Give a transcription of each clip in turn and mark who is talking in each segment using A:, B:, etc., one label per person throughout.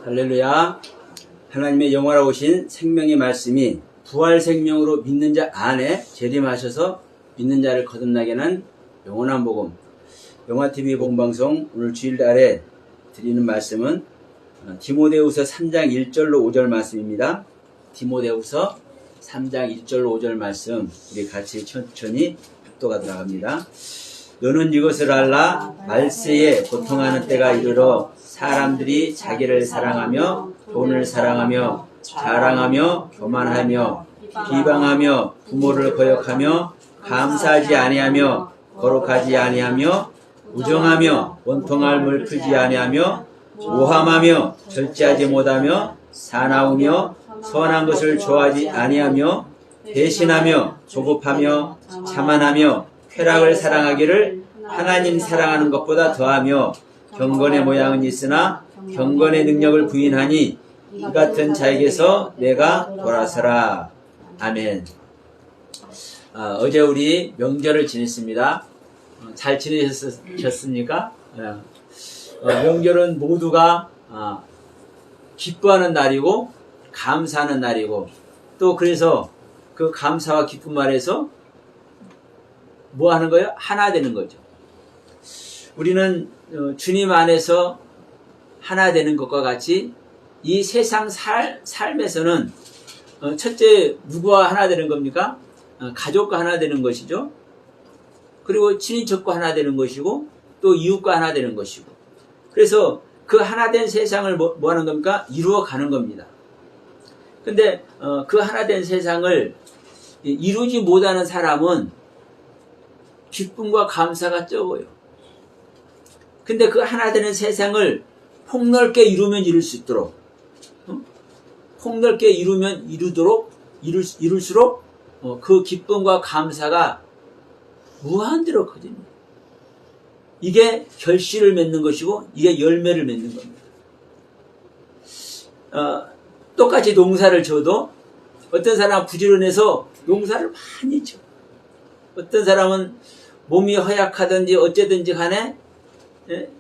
A: 할렐루야. 하나님의 영원하신 생명의 말씀이 부활 생명으로 믿는 자 안에 재림하셔서 믿는 자를 거듭나게 하는 영원한 복음. 영화TV 복음방송 오늘 주일날에 드리는 말씀은 디모데후서 3장 1절로 5절 말씀입니다. 디모데후서 3장 1절로 5절 말씀 우리 같이 천천히 묵도가 들어갑니다. 너는 이것을 알라. 말세에 고통하는 때가 이르러 사람들이 자기를 사랑하며 돈을 사랑하며 자랑하며 교만하며 비방하며 부모를 거역하며 감사하지 아니하며 거룩하지 아니하며 우정하며 원통함을 풀지 아니하며 모함하며 절제하지 못하며 사나우며 선한 것을 좋아하지 아니하며 배신하며 조급하며 자만하며 쾌락을 사랑하기를 하나님 사랑하는 것보다 더하며 경건의 모양은 있으나 경건의 능력을 부인하니 이 같은 자에게서 내가 돌아서라. 아멘. 어제 우리 명절을 지냈습니다. 잘 지내셨습니까? 명절은 모두가 기뻐하는 날이고 감사하는 날이고 또 그래서 그 감사와 기쁨 아래서 뭐 하는 거예요? 하나 되는 거죠. 우리는 주님 안에서 하나 되는 것과 같이 이 세상 삶에서는 첫째 누구와 하나 되는 겁니까? 가족과 하나 되는 것이죠. 그리고 친인척과 하나 되는 것이고 또 이웃과 하나 되는 것이고 그래서 그 하나 된 세상을 뭐 하는 겁니까? 이루어 가는 겁니다. 근데 그 하나 된 세상을 이루지 못하는 사람은 기쁨과 감사가 적어요. 근데 그 하나 되는 세상을 폭넓게 이루면 이룰 수 있도록 폭넓게 이루면 이룰수록 그 기쁨과 감사가 무한대로 커집니다. 이게 결실을 맺는 것이고 이게 열매를 맺는 겁니다. 똑같이 농사를 져도 어떤 사람은 부지런해서 농사를 많이 져. 어떤 사람은 몸이 허약하든지 어쨌든지 간에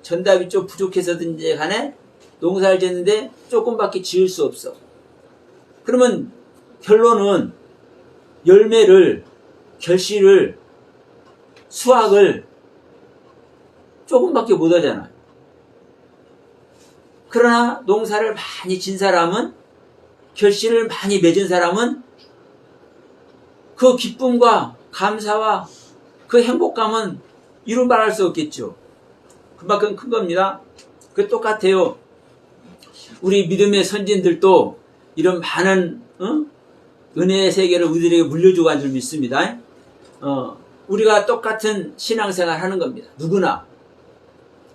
A: 전답이 좀 부족해서든지 간에 농사를 짓는데 조금밖에 지을 수 없어. 그러면 결론은 열매를, 결실을, 수확을 조금밖에 못 하잖아요. 그러나 농사를 많이 진 사람은, 결실을 많이 맺은 사람은 그 기쁨과 감사와 그 행복감은 이루 말할 수 없겠죠. 그만큼 큰 겁니다. 그 똑같아요. 우리 믿음의 선진들도 이런 많은 은혜의 세계를 우리들에게 물려주고 간 줄 믿습니다. 우리가 똑같은 신앙생활 하는 겁니다. 누구나.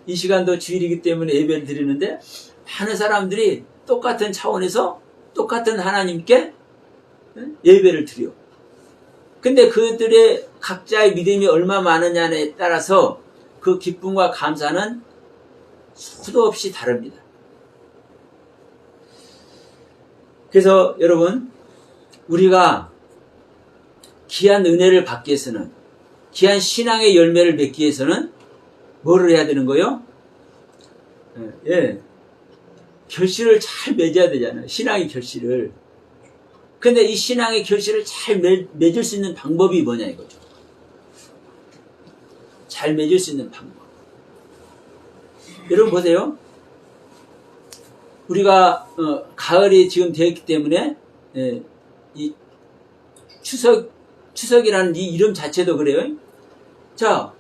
A: 이 시간도 주일이기 때문에 예배를 드리는데 많은 사람들이 똑같은 차원에서 똑같은 하나님께 예배를 드려. 근데 그들의 각자의 믿음이 얼마 많으냐에 따라서 그 기쁨과 감사는 수도 없이 다릅니다. 그래서 여러분, 우리가 귀한 은혜를 받기 위해서는, 귀한 신앙의 열매를 맺기 위해서는 뭐를 해야 되는 거예요? 결실을 잘 맺어야 되잖아요. 신앙의 결실을. 근데 이 신앙의 결실을 잘 맺을 수 있는 방법이 뭐냐 이거죠. 잘 맺을 수 있는 방법. 여러분 보세요. 우리가 가을이 지금 되었기 때문에 이 추석이라는 이 이름 자체도 그래요. 자,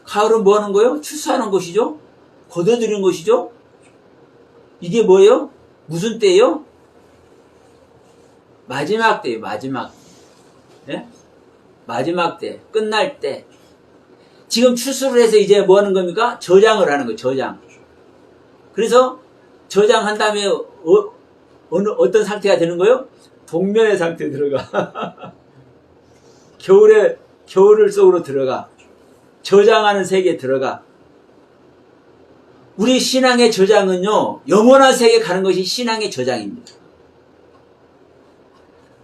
A: 가을은 뭐 하는 거예요? 추수하는 것이죠. 거둬들이는 것이죠. 이게 뭐예요? 무슨 때예요? 마지막 때예요. 마지막. 네? 마지막 때. 끝날 때. 지금 추수를 해서 이제 뭐 하는 겁니까? 저장을 하는 거예요. 저장. 그래서 저장한 다음에 어떤 상태가 되는 거예요? 동면의 상태에 들어가. 겨울 속으로 들어가. 저장하는 세계에 들어가. 우리 신앙의 저장은요, 영원한 세계에 가는 것이 신앙의 저장입니다.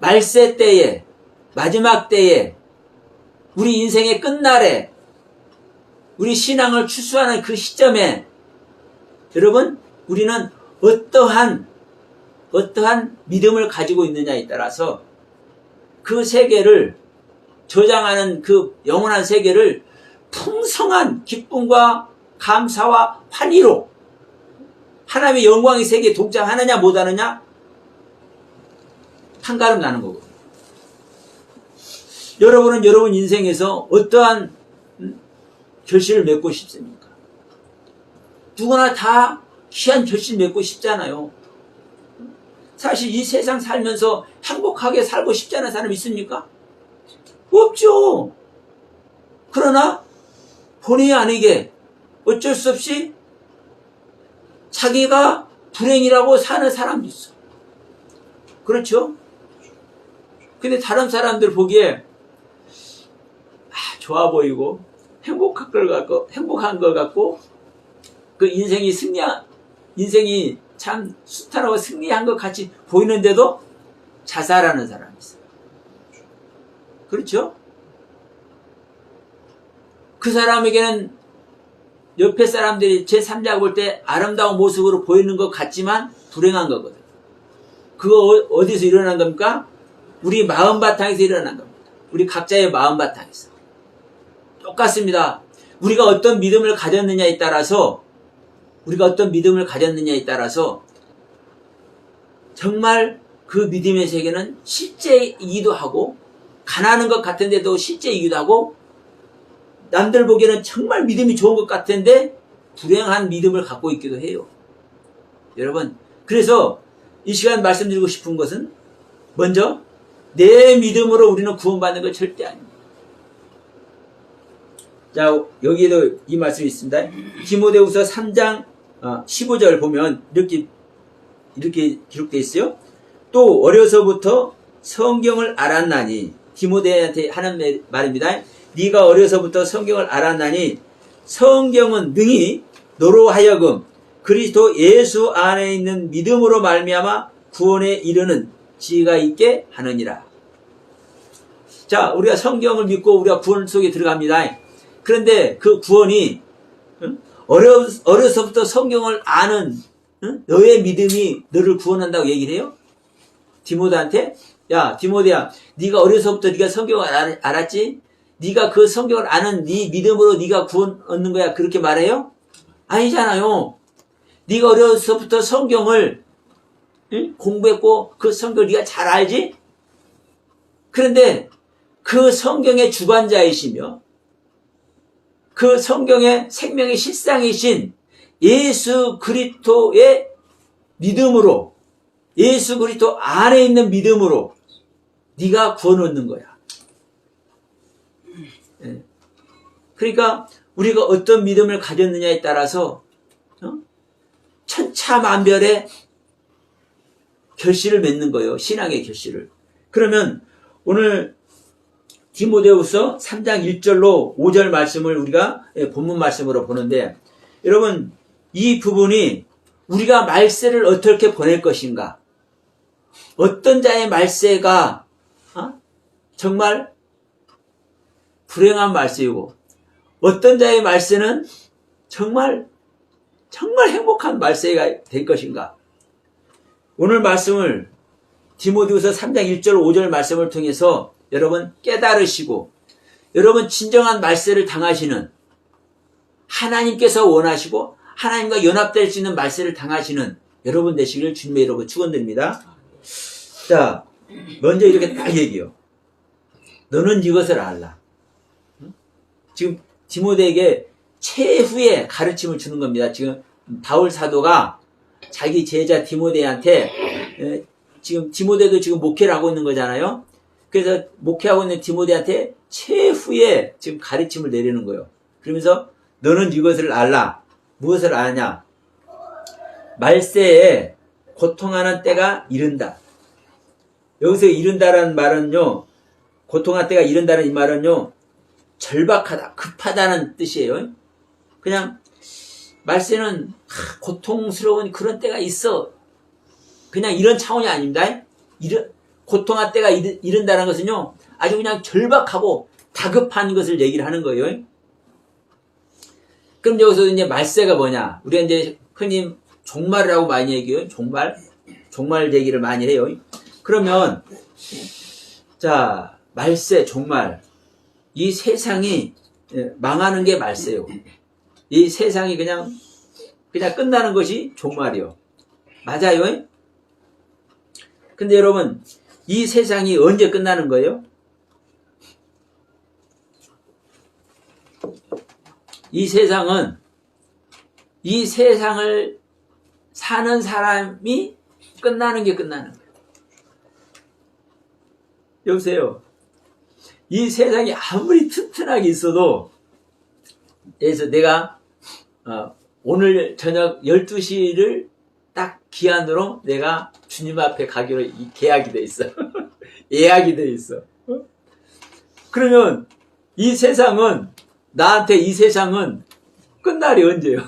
A: 말세 때에, 마지막 때에, 우리 인생의 끝날에, 우리 신앙을 추수하는 그 시점에, 여러분, 우리는 어떠한 믿음을 가지고 있느냐에 따라서 그 세계를 저장하는 그 영원한 세계를 풍성한 기쁨과 감사와 환희로 하나님의 영광의 세계에 동참하느냐 못하느냐 판가름 나는 거거든요. 여러분은 여러분 인생에서 어떠한 결실을 맺고 싶습니까? 누구나 다 귀한 결실 맺고 싶잖아요. 사실 이 세상 살면서 행복하게 살고 싶지 않은 사람 있습니까? 없죠. 그러나 본의 아니게 어쩔 수 없이 자기가 불행이라고 사는 사람도 있어. 그렇죠? 근데 다른 사람들 보기에 좋아 보이고 행복한 걸 갖고 그 인생이 참 순탄하고 승리한 것 같이 보이는데도 자살하는 사람이 있어요. 그렇죠? 그 사람에게는 옆에 사람들이 제3자가 볼 때 아름다운 모습으로 보이는 것 같지만 불행한 거거든. 그거 어디서 일어난 겁니까? 우리 마음 바탕에서 일어난 겁니다. 우리 각자의 마음 바탕에서. 똑같습니다. 우리가 어떤 믿음을 가졌느냐에 따라서 정말 그 믿음의 세계는 실제이기도 하고 가난한 것 같은데도 실제이기도 하고 남들 보기에는 정말 믿음이 좋은 것 같은데 불행한 믿음을 갖고 있기도 해요. 여러분, 그래서 이 시간 말씀드리고 싶은 것은 먼저 내 믿음으로 우리는 구원받는 건 절대 아닙니다. 자, 여기에도 이 말씀이 있습니다. 디모데후서 3장 15절 보면 이렇게 기록되어 있어요. 또 어려서부터 성경을 알았나니, 디모데한테 하는 말입니다. 네가 어려서부터 성경을 알았나니 성경은 능히 너로 하여금 그리스도 예수 안에 있는 믿음으로 말미암아 구원에 이르는 지혜가 있게 하느니라. 자, 우리가 성경을 믿고 우리가 구원 속에 들어갑니다. 그런데 그 구원이 어려서부터 성경을 아는 너의 믿음이 너를 구원한다고 얘기를 해요? 디모데한테? 야, 디모데야, 네가 어려서부터 네가 성경을 알았지? 네가 그 성경을 아는 네 믿음으로 네가 구원 얻는 거야. 그렇게 말해요? 아니잖아요. 네가 어려서부터 성경을 공부했고 그 성경을 네가 잘 알지? 그런데 그 성경의 주관자이시며 그 성경의 생명의 실상이신 예수 그리스도의 믿음으로, 예수 그리스도 안에 있는 믿음으로 네가 구원 얻는 거야. 그러니까 우리가 어떤 믿음을 가졌느냐에 따라서 천차만별의 결실을 맺는 거예요. 신앙의 결실을. 그러면 오늘 디모데후서 3장 1절로 5절 말씀을 우리가 본문 말씀으로 보는데, 여러분 이 부분이 우리가 말세를 어떻게 보낼 것인가, 어떤 자의 말세가 정말 불행한 말세이고 어떤 자의 말세는 정말 행복한 말세가 될 것인가. 오늘 말씀을 디모데후서 3장 1절 5절 말씀을 통해서 여러분 깨달으시고 여러분 진정한 말세를 당하시는, 하나님께서 원하시고 하나님과 연합될 수 있는 말세를 당하시는 여러분 되시기를 주님의 이름으로 축원드립니다. 자, 먼저 이렇게 딱 얘기해요. 너는 이것을 알라. 지금 디모데에게 최후의 가르침을 주는 겁니다. 지금 바울 사도가 자기 제자 디모데한테, 지금 디모데도 지금 목회를 하고 있는 거잖아요. 그래서 목회하고 있는 디모데한테 최후의 지금 가르침을 내리는 거예요. 그러면서 너는 이것을 알라. 무엇을 아냐? 말세에 고통하는 때가 이른다. 여기서 이른다라는 말은요, 고통할 때가 이른다는 이 말은요, 절박하다, 급하다는 뜻이에요. 그냥 말세는 고통스러운 그런 때가 있어. 그냥 이런 차원이 아닙니다. 고통할 때가 이른다는 것은요, 아주 그냥 절박하고 다급한 것을 얘기를 하는 거예요. 그럼 여기서 이제 말세가 뭐냐? 우리가 이제 흔히 종말이라고 많이 얘기해요. 종말 얘기를 많이 해요. 그러면 자, 말세, 종말. 이 세상이 망하는 게 말세요. 이 세상이 그냥 끝나는 것이 종말이요. 맞아요. 근데 여러분, 이 세상이 언제 끝나는 거예요? 이 세상을 사는 사람이 끝나는 게 끝나는 거예요. 여보세요. 이 세상이 아무리 튼튼하게 있어도, 그래서 내가 오늘 저녁 12시를 딱 기한으로 내가 주님 앞에 가기로 계약이 돼 있어. 예약이 돼 있어. 그러면 이 세상은, 나한테 이 세상은 끝날이 언제요?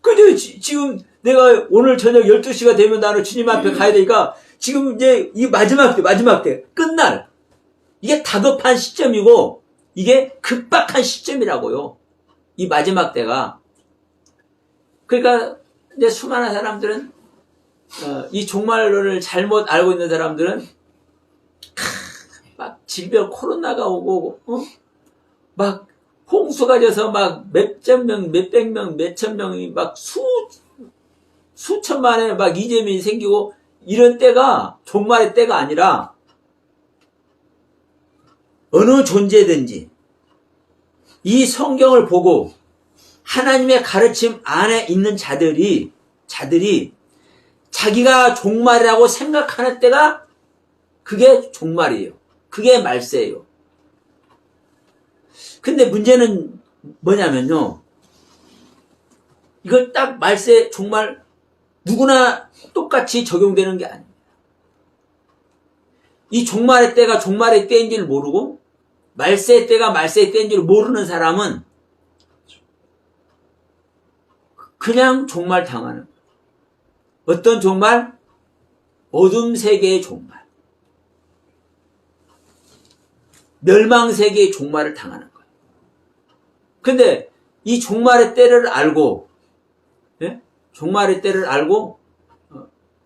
A: 근데 지금 내가 오늘 저녁 12시가 되면 나는 주님 앞에 가야 되니까 지금 이제 이 마지막 때, 끝날. 이게 다급한 시점이고, 이게 급박한 시점이라고요. 이 마지막 때가. 그러니까, 이제 수많은 사람들은, 이 종말론을 잘못 알고 있는 사람들은, 막 질병 코로나가 오고, 막 홍수가 져서 막 몇천 명, 몇백 명, 몇천 명이 막 수천만에 막 이재민이 생기고, 이런 때가 종말의 때가 아니라 어느 존재든지 이 성경을 보고 하나님의 가르침 안에 있는 자들이 자기가 종말이라고 생각하는 때가 그게 종말이에요. 그게 말세예요. 근데 문제는 뭐냐면요. 이걸 딱 말세, 종말 누구나 똑같이 적용되는 게 아닙니다. 이 종말의 때가 종말의 때인 줄 모르고 말세의 때가 말세의 때인 줄 모르는 사람은 그냥 종말 당하는 거예요. 어떤 종말? 어둠 세계의 종말. 멸망 세계의 종말을 당하는 거예요. 근데 이 종말의 때를 알고, 종말의 때를 알고,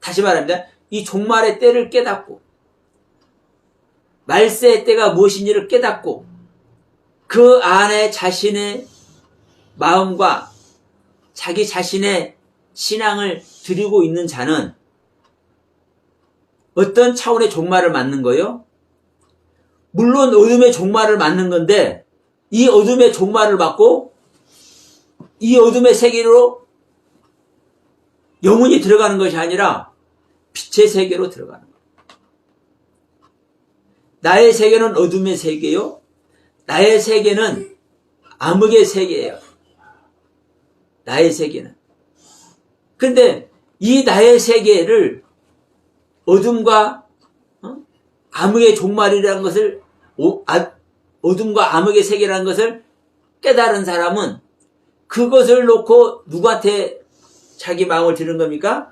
A: 다시 말합니다. 이 종말의 때를 깨닫고, 말세의 때가 무엇인지를 깨닫고, 그 안에 자신의 마음과 자기 자신의 신앙을 드리고 있는 자는 어떤 차원의 종말을 맞는 거예요? 물론 어둠의 종말을 맞는 건데, 이 어둠의 종말을 맞고, 이 어둠의 세계로 영혼이 들어가는 것이 아니라 빛의 세계로 들어가는 거예요. 나의 세계는 어둠의 세계요. 나의 세계는 암흑의 세계예요. 나의 세계는. 근데 이 나의 세계를 어둠과 암흑의 종말이라는 것을, 어둠과 암흑의 세계라는 것을 깨달은 사람은 그것을 놓고 누구한테 자기 마음을 드리는 겁니까?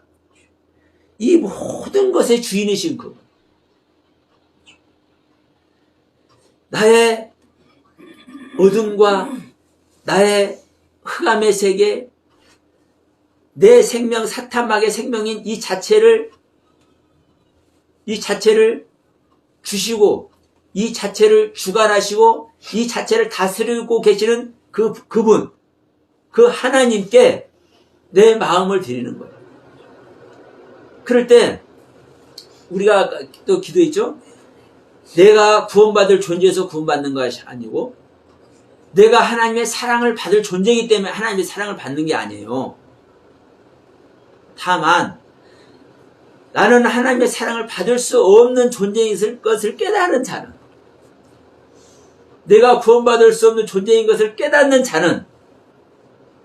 A: 이 모든 것의 주인이신 그분. 나의 어둠과 나의 흑암의 세계, 내 생명, 사탄막의 생명인 이 자체를 주시고, 이 자체를 주관하시고, 이 자체를 다스리고 계시는 그분, 그 하나님께 내 마음을 드리는 거예요. 그럴 때, 우리가 또 기도했죠? 내가 구원받을 존재에서 구원받는 것이 아니고, 내가 하나님의 사랑을 받을 존재이기 때문에 하나님의 사랑을 받는 게 아니에요. 다만, 나는 하나님의 사랑을 받을 수 없는 존재인 것을 깨달은 자는, 내가 구원받을 수 없는 존재인 것을 깨닫는 자는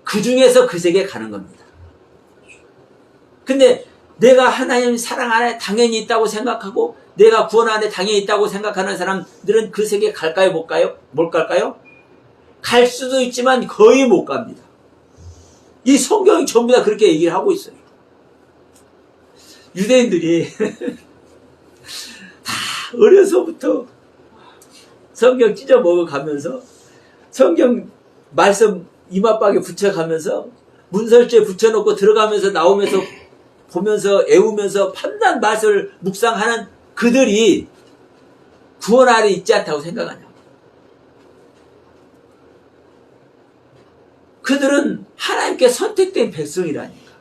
A: 그 중에서 그 세계에 가는 겁니다. 근데 내가 하나님 사랑 안에 당연히 있다고 생각하고 내가 구원 안에 당연히 있다고 생각하는 사람들은 그 세계에 갈까요? 못 갈까요? 갈 수도 있지만 거의 못 갑니다. 이 성경이 전부 다 그렇게 얘기를 하고 있어요. 유대인들이 다 어려서부터 성경 찢어 먹어가면서 성경 말씀 이마박에 붙여가면서 문설주에 붙여놓고 들어가면서 나오면서 보면서 애우면서 판단 맛을 묵상하는 그들이 구원 아래 있지 않다고 생각하냐. 그들은 하나님께 선택된 백성이라니까.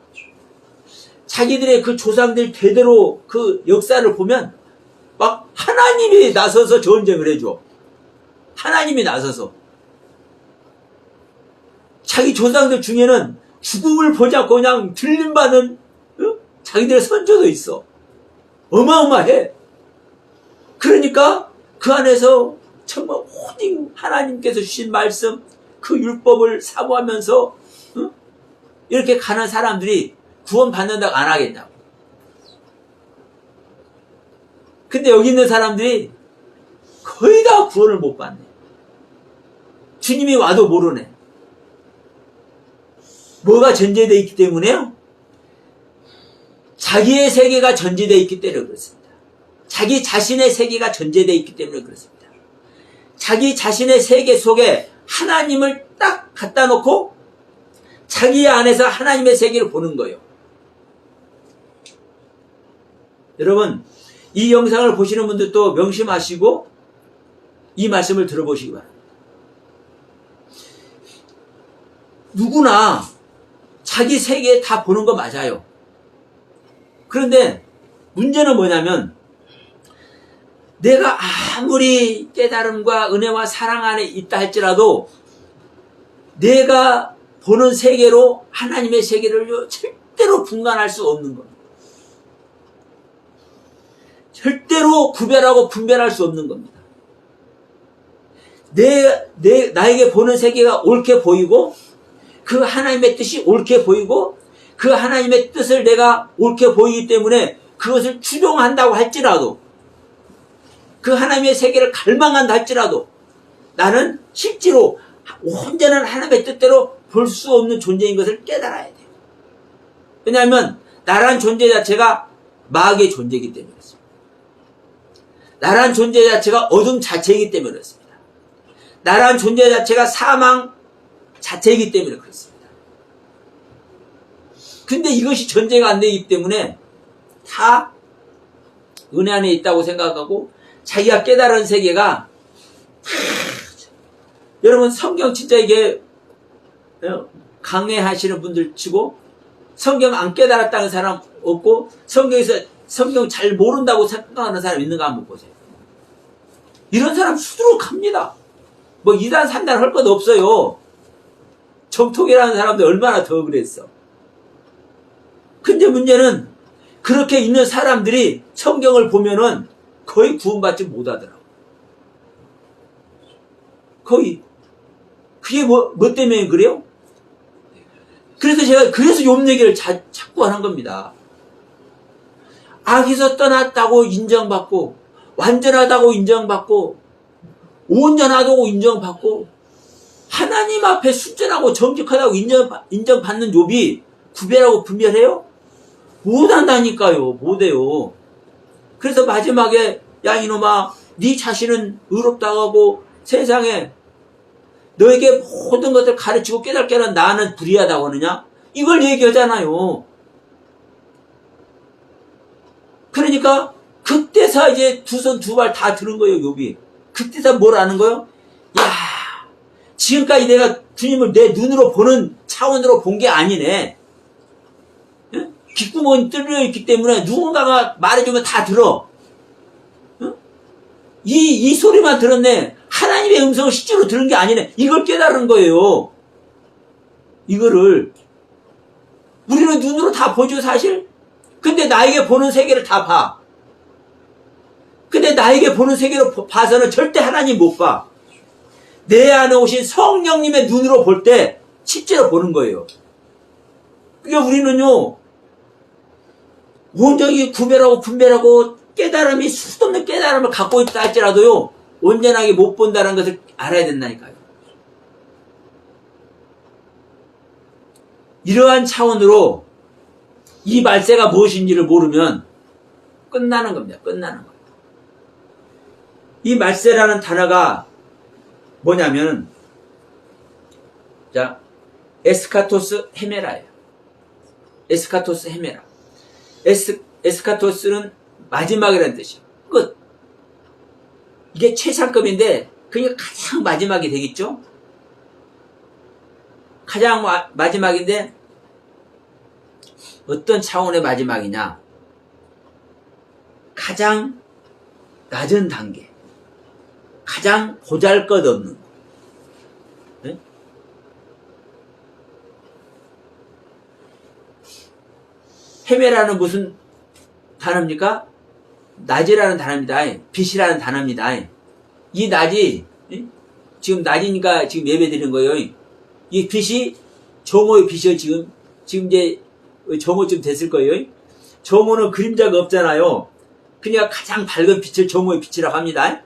A: 자기들의 그 조상들 대대로 그 역사를 보면 막 하나님이 나서서 전쟁을 해줘. 하나님이 나서서. 자기 조상들 중에는 죽음을 보지 않고 그냥 들림받은 자기들의 선조도 있어. 어마어마해. 그러니까 그 안에서 정말 오직 하나님께서 주신 말씀, 그 율법을 사모하면서 이렇게 가는 사람들이 구원 받는다고 안 하겠냐고. 근데 여기 있는 사람들이 거의 다 구원을 못 받네. 주님이 와도 모르네. 뭐가 전제되어 있기 때문에요? 자기의 세계가 전제되어 있기 때문에 그렇습니다. 자기 자신의 세계가 전제되어 있기 때문에 그렇습니다. 자기 자신의 세계 속에 하나님을 딱 갖다 놓고 자기 안에서 하나님의 세계를 보는 거예요. 여러분, 이 영상을 보시는 분들도 명심하시고 이 말씀을 들어보시기 바랍니다. 누구나 자기 세계에 다 보는 거 맞아요. 그런데 문제는 뭐냐면 내가 아무리 깨달음과 은혜와 사랑 안에 있다 할지라도 내가 보는 세계로 하나님의 세계를 절대로 분간할 수 없는 겁니다. 절대로 구별하고 분별할 수 없는 겁니다. 나에게 보는 세계가 옳게 보이고 그 하나님의 뜻이 옳게 보이고 그 하나님의 뜻을 내가 옳게 보이기 때문에 그것을 추종한다고 할지라도 그 하나님의 세계를 갈망한다 할지라도 나는 실제로 온전한 하나님의 뜻대로 볼 수 없는 존재인 것을 깨달아야 돼요. 왜냐하면 나란 존재 자체가 마귀의 존재이기 때문에 그렇습니다. 나란 존재 자체가 어둠 자체이기 때문에 그렇습니다. 나란 존재 자체가 사망 자체이기 때문에 그렇습니다. 근데 이것이 전제가 안 되기 때문에 다 은혜 안에 있다고 생각하고 자기가 깨달은 세계가 여러분 성경 진짜 이게 강해하시는 분들 치고 성경 안 깨달았다는 사람 없고 성경에서 성경 잘 모른다고 생각하는 사람 있는가 한번 보세요. 이런 사람 수두룩합니다. 뭐 2단 3단 할 것 없어요. 정통이라는 사람들 얼마나 더 그랬어. 근데 문제는 그렇게 있는 사람들이 성경을 보면은 거의 구원받지 못하더라고. 거의. 그게 뭐 때문에 그래요? 그래서 제가 욥 얘기를 자꾸 하는 겁니다. 악에서 떠났다고 인정받고 완전하다고 인정받고 온전하다고 인정받고 하나님 앞에 순전하고 정직하다고 인정받는 욥이 구별하고 분별해요? 못한다니까요. 못해요. 그래서 마지막에 야 이놈아 네 자신은 의롭다고 하고 세상에 너에게 모든 것을 가르치고 깨닫게 하는 나는 불의하다고 하느냐? 이걸 얘기하잖아요. 그러니까 그때서 이제 두 손 두 발 다 드는 거예요. 욥이. 그때서 뭘 아는 거예요? 야 지금까지 내가 주님을 내 눈으로 보는 차원으로 본 게 아니네. 귓구멍이 뚫려 있기 때문에 누군가가 말해주면 다 들어. 이 소리만 들었네. 하나님의 음성을 실제로 들은 게 아니네. 이걸 깨달은 거예요. 이거를. 우리는 눈으로 다 보죠, 사실. 근데 나에게 보는 세계를 다 봐. 근데 나에게 보는 세계로 봐서는 절대 하나님 못 봐. 내 안에 오신 성령님의 눈으로 볼 때 실제로 보는 거예요. 그러니까 우리는요, 온전히 구별하고 분별하고 깨달음이 수없는 깨달음을 갖고 있다 할지라도요, 온전하게 못 본다는 것을 알아야 된다니까요. 이러한 차원으로 이 말세가 무엇인지를 모르면 끝나는 겁니다. 끝나는 겁니다. 이 말세라는 단어가 뭐냐면, 자, 에스카토스 헤메라예요. 에스카토스 헤메라. 에스카토스는 마지막이라는 뜻이에요. 끝. 이게 최상급인데 그게 가장 마지막이 되겠죠? 가장 마지막인데 어떤 차원의 마지막이냐? 가장 낮은 단계, 가장 보잘것없는 거. 네? 헤메라는 무슨 단어입니까? 낮이라는 단어입니다. 빛이라는 단어입니다. 이 낮이, 지금 낮이니까 지금 예배 드리는 거예요. 이 빛이 정오의 빛이요. 지금 이제 정오쯤 됐을 거예요. 정오는 그림자가 없잖아요. 그러니까 가장 밝은 빛을 정오의 빛이라고 합니다.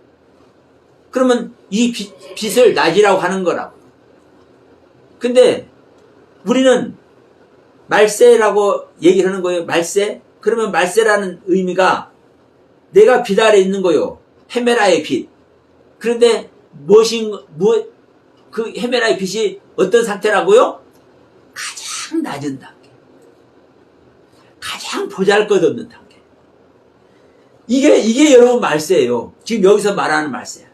A: 그러면 이 빛을 낮이라고 하는 거라고. 근데 우리는 말세라고 얘기를 하는 거예요. 말세? 그러면 말세라는 의미가 내가 빛 아래 있는 거요. 헤메라의 빛. 그런데 그 헤메라의 빛이 어떤 상태라고요? 가장 낮은 단계. 가장 보잘것없는 단계. 이게 여러분 말세예요. 지금 여기서 말하는 말세야.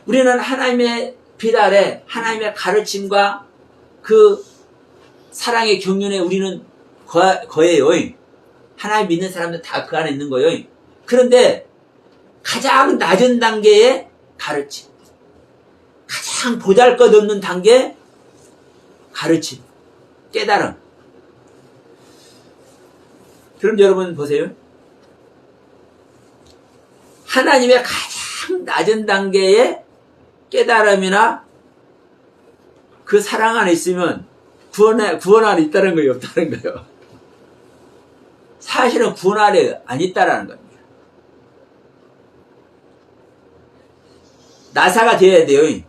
A: 우리는 하나님의 빛 아래 하나님의 가르침과 그 사랑의 경륜에 우리는 거예요. 하나님 믿는 사람들 다 그 안에 있는 거예요. 그런데 가장 낮은 단계의 가르침, 가장 보잘것없는 단계 가르침, 깨달음. 그럼 여러분 보세요. 하나님의 가장 낮은 단계의 깨달음이나 그 사랑 안에 있으면 구원 안에 있다는 거예요, 없다는 거예요. 사실은 구원 안에 안 있다라는 겁니다. 나사가 되어야 돼요.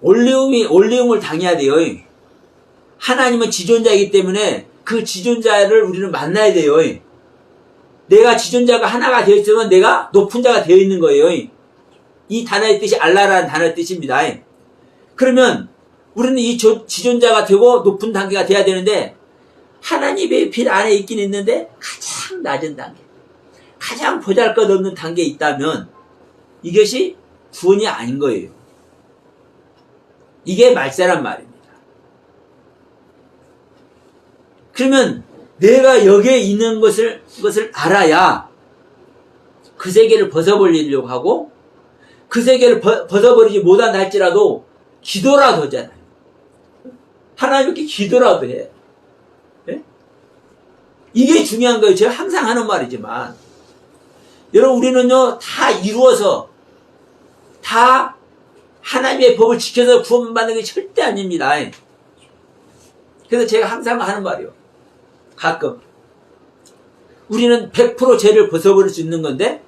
A: 올리움을 당해야 돼요. 하나님은 지존자이기 때문에 그 지존자를 우리는 만나야 돼요. 내가 지존자가 하나가 되어 있으면 내가 높은 자가 되어 있는 거예요. 이 단어의 뜻이 알라라는 단어의 뜻입니다. 그러면 우리는 이 지존자가 되고 높은 단계가 돼야 되는데 하나님의 빛 안에 있긴 있는데 가장 낮은 단계, 가장 보잘것없는 단계에 있다면 이것이 구원이 아닌 거예요. 이게 말세란 말입니다. 그러면 내가 여기에 있는 것을 알아야 그 세계를 벗어버리려고 하고 그 세계를 벗어버리지 못한다 할지라도 기도라도 하잖아요. 하나님께 기도라도 해. 네? 이게 중요한 거예요. 제가 항상 하는 말이지만 여러분 우리는요 다 이루어서 다 하나님의 법을 지켜서 구원받는 게 절대 아닙니다. 그래서 제가 항상 하는 말이에요. 가끔 우리는 100% 죄를 벗어버릴 수 있는 건데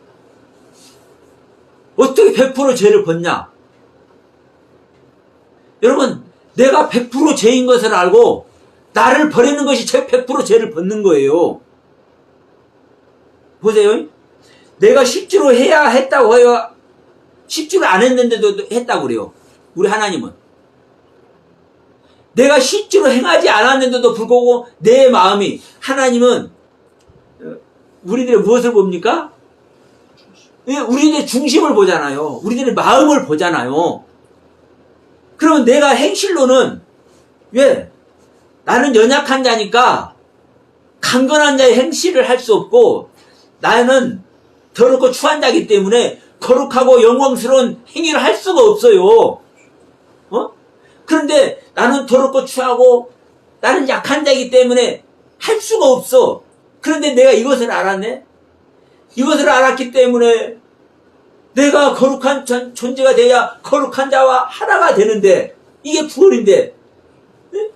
A: 어떻게 100% 죄를 벗냐? 여러분 내가 100% 죄인 것을 알고 나를 버리는 것이 100% 죄를 벗는 거예요. 보세요. 내가 10주로 해야 했다고 해요. 10주를 안 했는데도 했다고 그래요. 우리 하나님은. 내가 10주로 행하지 않았는데도 불구하고 내 마음이, 하나님은 우리들의 무엇을 봅니까? 우리들의 중심을 보잖아요. 우리들의 마음을 보잖아요. 그러면 내가 행실로는 왜? 나는 연약한 자니까 강건한 자의 행실을 할 수 없고 나는 더럽고 추한 자이기 때문에 거룩하고 영광스러운 행위를 할 수가 없어요. 그런데 나는 더럽고 추하고 나는 약한 자이기 때문에 할 수가 없어. 그런데 내가 이것을 알았네? 이것을 알았기 때문에 내가 거룩한 존재가 돼야 거룩한 자와 하나가 되는데 이게 구원인데 네?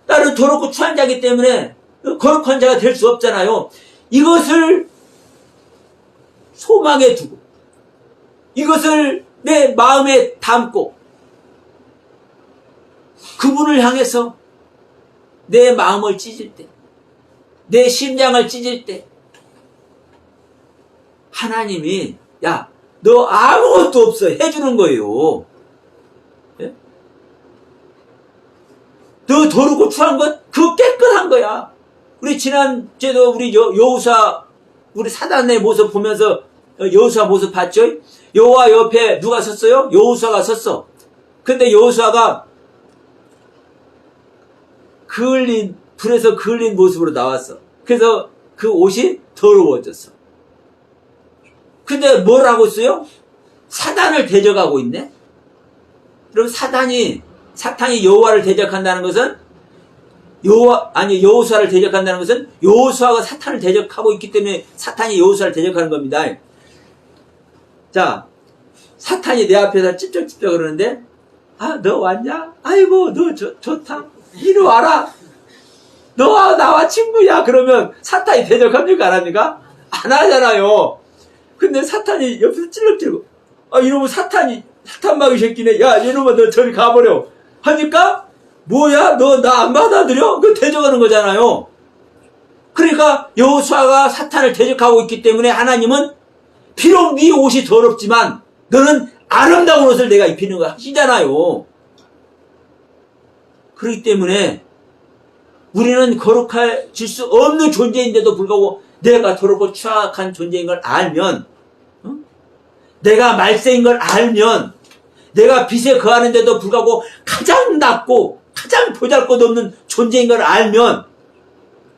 A: 나는 더럽고 추한 자이기 때문에 거룩한 자가 될 수 없잖아요. 이것을 소망에 두고 이것을 내 마음에 담고 그분을 향해서 내 마음을 찢을 때, 내 심장을 찢을 때 하나님이 야, 너 아무것도 없어 해주는 거예요. 예? 너 더럽고 추한 것 그거 깨끗한 거야. 우리 지난주에도 우리 여호수아 우리 사단의 모습 보면서 여호수아 모습 봤죠? 여호와 옆에 누가 섰어요? 여호수아가 섰어. 근데 여호수아가 불에서 그을린 모습으로 나왔어. 그래서 그 옷이 더러워졌어. 근데 뭘 하고 있어요? 사단을 대적하고 있네? 그럼 사탄이 여호와를 대적한다는 것은 여호수아를 대적한다는 것은 여호수아가 사탄을 대적하고 있기 때문에 사탄이 여호수아를 대적하는 겁니다. 자, 사탄이 내 앞에서 찝쩍찝쩍 그러는데, 아, 너 왔냐? 아이고, 너 좋다. 이리 와라. 너와 나와 친구야. 그러면 사탄이 대적합니까? 안 합니까? 안 하잖아요. 근데 사탄이 옆에서 찔러찔고, 아, 이놈의 사탄마귀 새끼네. 야, 이놈아, 너 저리 가버려. 하니까, 뭐야? 너 나 안 받아들여? 그 대적하는 거잖아요. 그러니까 여호수아가 사탄을 대적하고 있기 때문에 하나님은 비록 네 옷이 더럽지만 너는 아름다운 옷을 내가 입히는 거 하시잖아요. 그렇기 때문에 우리는 거룩해질 수 없는 존재인데도 불구하고 내가 더럽고 추악한 존재인 걸 알면, 내가 말세인 걸 알면, 내가 빛에 거하는데도 불구하고 가장 낮고 가장 보잘것없는 존재인 걸 알면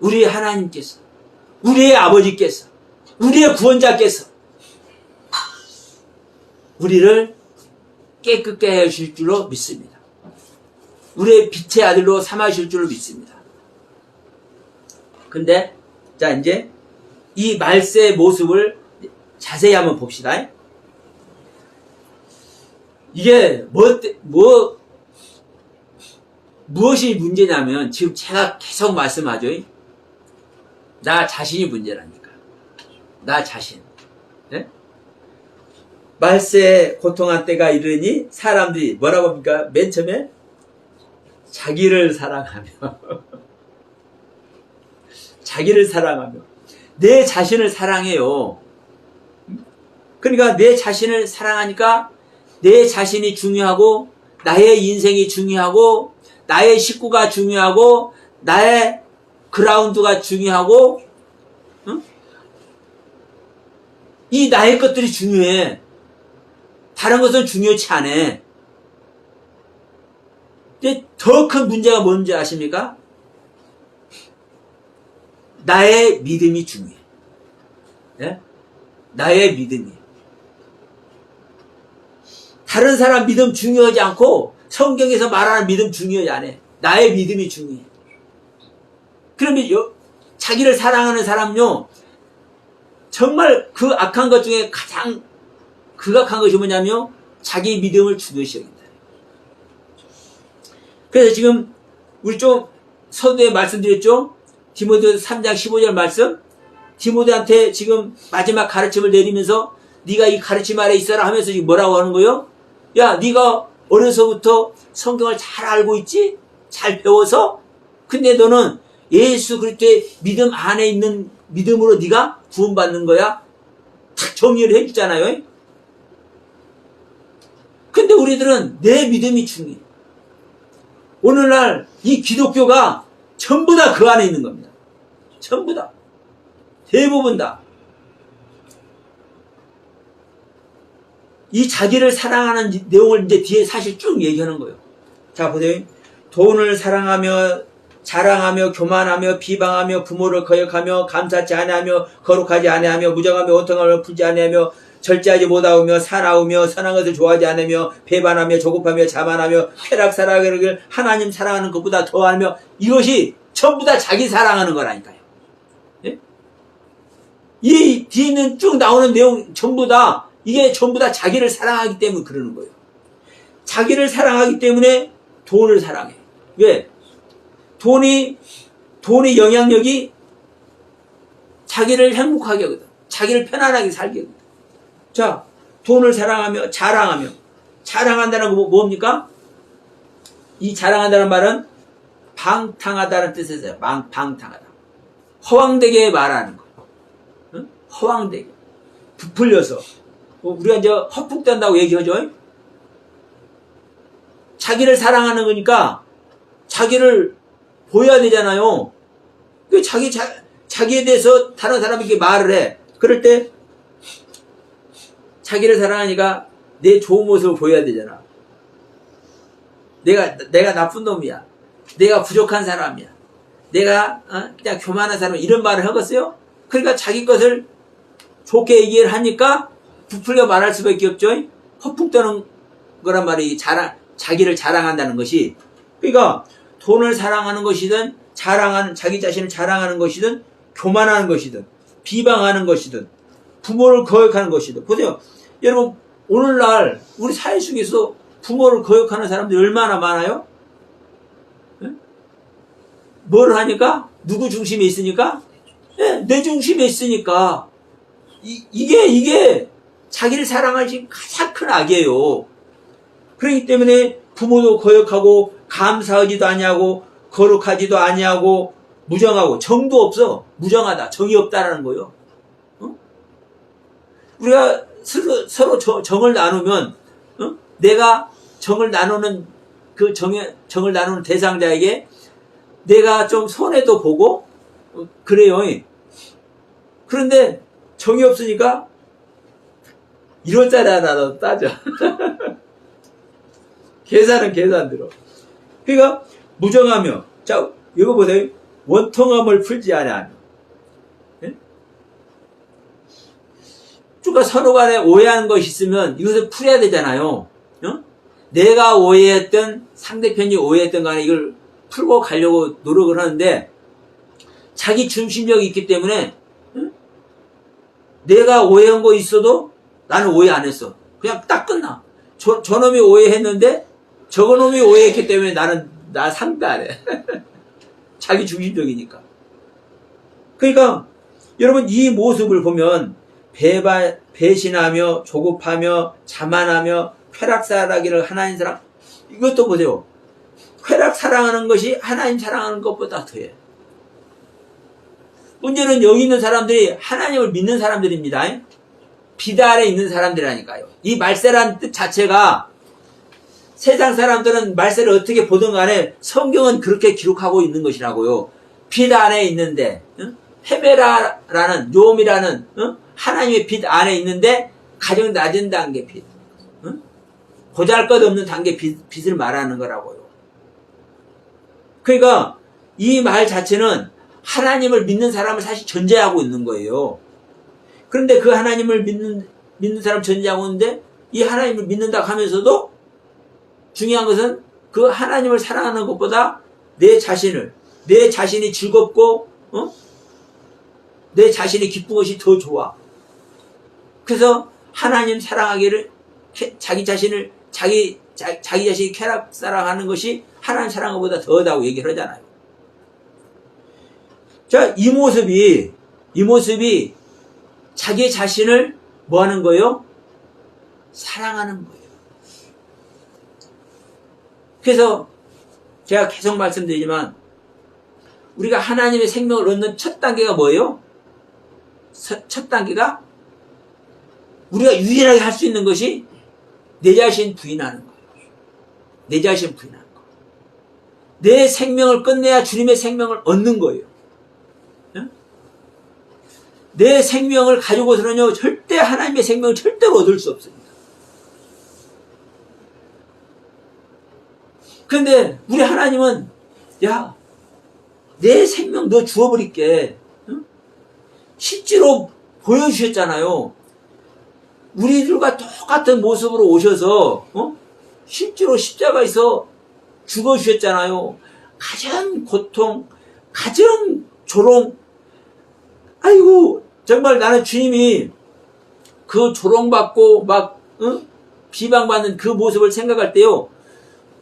A: 우리 하나님께서, 우리의 아버지께서, 우리의 구원자께서 우리를 깨끗게 하실 줄로 믿습니다. 우리의 빛의 아들로 삼으실 줄로 믿습니다. 근데 자, 이제 이 말세의 모습을 자세히 한번 봅시다. 이게 무엇이 문제냐면, 지금 제가 계속 말씀하죠. 나 자신이 문제라니까. 나 자신. 네? 말세에 고통한 때가 이르니 사람들이 뭐라고 합니까? 맨 처음에 자기를 사랑하며 자기를 사랑하며 내 자신을 사랑해요. 그러니까 내 자신을 사랑하니까 내 자신이 중요하고 나의 인생이 중요하고 나의 식구가 중요하고 나의 그라운드가 중요하고, 응? 이 나의 것들이 중요해. 다른 것은 중요치 않아. 근데 더 큰 문제가 뭔지 아십니까? 나의 믿음이 중요해. 네? 나의 믿음이. 다른 사람 믿음 중요하지 않고 성경에서 말하는 믿음 중요하지 않아. 나의 믿음이 중요해. 그러면 자기를 사랑하는 사람요, 정말 그 악한 것 중에 가장 극악한 것이 뭐냐면 자기 믿음을 중요시 여긴다. 그래서 지금 우리 좀 서두에 말씀드렸죠? 디모데후서 3장 15절 말씀, 디모데한테 지금 마지막 가르침을 내리면서 네가 이 가르침 아래 있어라 하면서 지금 뭐라고 하는 거예요? 야, 네가 어려서부터 성경을 잘 알고 있지? 잘 배워서? 근데 너는 예수 그리스도의 믿음 안에 있는 믿음으로 네가 구원받는 거야? 탁 정리를 해주잖아요. 근데 우리들은 내 믿음이 중요해. 오늘날 이 기독교가 전부 다 그 안에 있는 겁니다. 전부 다. 대부분 다. 이 자기를 사랑하는 내용을 이제 뒤에 사실 쭉 얘기하는 거예요. 자, 보세요. 돈을 사랑하며, 자랑하며, 교만하며, 비방하며, 부모를 거역하며, 감사치 아니하며, 거룩하지 아니하며, 무정하며, 원통하며, 풀지 아니하며, 절제하지 못하며, 사나우며, 선한 것을 좋아하지 않으며, 배반하며, 조급하며, 자만하며, 쾌락 사랑하기를 하나님 사랑하는 것보다 더하며, 이것이 전부 다 자기 사랑하는 거라니까요. 예? 이 뒤에 있는 쭉 나오는 내용 전부 다, 이게 전부 다 자기를 사랑하기 때문에 그러는 거예요. 자기를 사랑하기 때문에 돈을 사랑해. 왜? 돈의 영향력이 자기를 행복하게 하거든. 자기를 편안하게 살게 하거든. 자, 돈을 사랑하며, 자랑하며. 자랑한다는 거 뭡니까? 이 자랑한다는 말은 방탕하다는 뜻에서요. 방탕하다. 허황되게 말하는 거. 응? 허황되게. 부풀려서. 우리가 이제 헛북된다고 얘기하죠. 자기를 사랑하는 거니까 자기를 보여야 되잖아요. 그 자기에 대해서 다른 사람에게 말을 해. 그럴 때 자기를 사랑하니까 내 좋은 모습을 보여야 되잖아. 내가 나쁜 놈이야. 내가 부족한 사람이야. 내가 그냥 교만한 사람, 이런 말을 하겠어요? 그러니까 자기 것을 좋게 얘기를 하니까 부풀려 말할 수밖에 없죠. 허풍 떠는 거란 말이 자기를 자랑한다는 것이. 그러니까 돈을 사랑하는 것이든 자기 자신을 자랑하는 것이든 교만하는 것이든 비방하는 것이든 부모를 거역하는 것이든. 보세요. 여러분, 오늘날 우리 사회 속에서 부모를 거역하는 사람들이 얼마나 많아요? 네? 뭘 하니까? 누구 중심에 있으니까? 네, 내 중심에 있으니까. 이게 자기를 사랑하신 가장 큰 악이에요. 그렇기 때문에 부모도 거역하고 감사하지도 아니하고 거룩하지도 아니하고 무정하고, 정도 없어. 무정하다. 정이 없다라는 거예요. 우리가 서로 정을 나누면 내가 정을 나누는 그 정을 나누는 대상자에게 내가 좀 손해도 보고 그래요. 그런데 정이 없으니까 1원짜리 하나라도 따져. 계산은 계산대로. 그러니까 무정하며, 자 이거 보세요. 원통함을 풀지 아니하며. 그러니까 서로 간에 오해하는 것이 있으면 이것을 풀어야 되잖아요. 내가 오해했던, 상대편이 오해했던 간에 이걸 풀고 가려고 노력을 하는데, 자기 중심력이 있기 때문에 내가 오해한 거 있어도 나는 오해 안 했어. 그냥 딱 끝나. 저놈이 오해했는데 저놈이 오해했기 때문에 나 상대 안 해. 자기 중심적이니까. 그러니까 여러분, 이 모습을 보면 배신하며 조급하며 자만하며 쾌락 사랑하기를 하나님 사랑, 이것도 보세요. 쾌락 사랑하는 것이 하나님 사랑하는 것보다 더해. 문제는 여기 있는 사람들이 하나님을 믿는 사람들입니다. 빛 아래 있는 사람들이라니까요. 이 말세라는 뜻 자체가, 세상 사람들은 말세를 어떻게 보든 간에 성경은 그렇게 기록하고 있는 것이라고요. 빛 안에 있는데, 헤베라라는, 롬이라는 하나님의 빛 안에 있는데 가장 낮은 단계 빛, 보잘것없는 단계 빛을 말하는 거라고요. 그러니까 이 말 자체는 하나님을 믿는 사람을 사실 전제하고 있는 거예요. 그런데 그 하나님을 믿는 사람 전제하고 있는데, 이 하나님을 믿는다고 하면서도 중요한 것은 그 하나님을 사랑하는 것보다 내 자신이 즐겁고 내 자신이 기쁜 것이 더 좋아. 그래서 하나님 사랑하기를, 자기 자신이 쾌락 사랑하는 것이 하나님 사랑하는 것보다 더하다고 얘기를 하잖아요. 자, 이 모습이 자기 자신을 뭐 하는 거예요? 사랑하는 거예요. 그래서 제가 계속 말씀드리지만, 우리가 하나님의 생명을 얻는 첫 단계가 뭐예요? 첫 단계가 우리가 유일하게 할 수 있는 것이 내 자신 부인하는 거예요. 내 자신 부인하는 거. 내 생명을 끝내야 주님의 생명을 얻는 거예요. 내 생명을 가지고서는요, 절대 하나님의 생명을 절대로 얻을 수 없습니다. 그런데 우리 하나님은, 야, 내 생명 너 주어버릴게. 실제로 보여주셨잖아요. 우리들과 똑같은 모습으로 오셔서 실제로 십자가에서 죽어주셨잖아요. 가장 고통, 가장 조롱. 아이고, 정말 나는 주님이 그 조롱받고 막 비방받는 그 모습을 생각할 때요,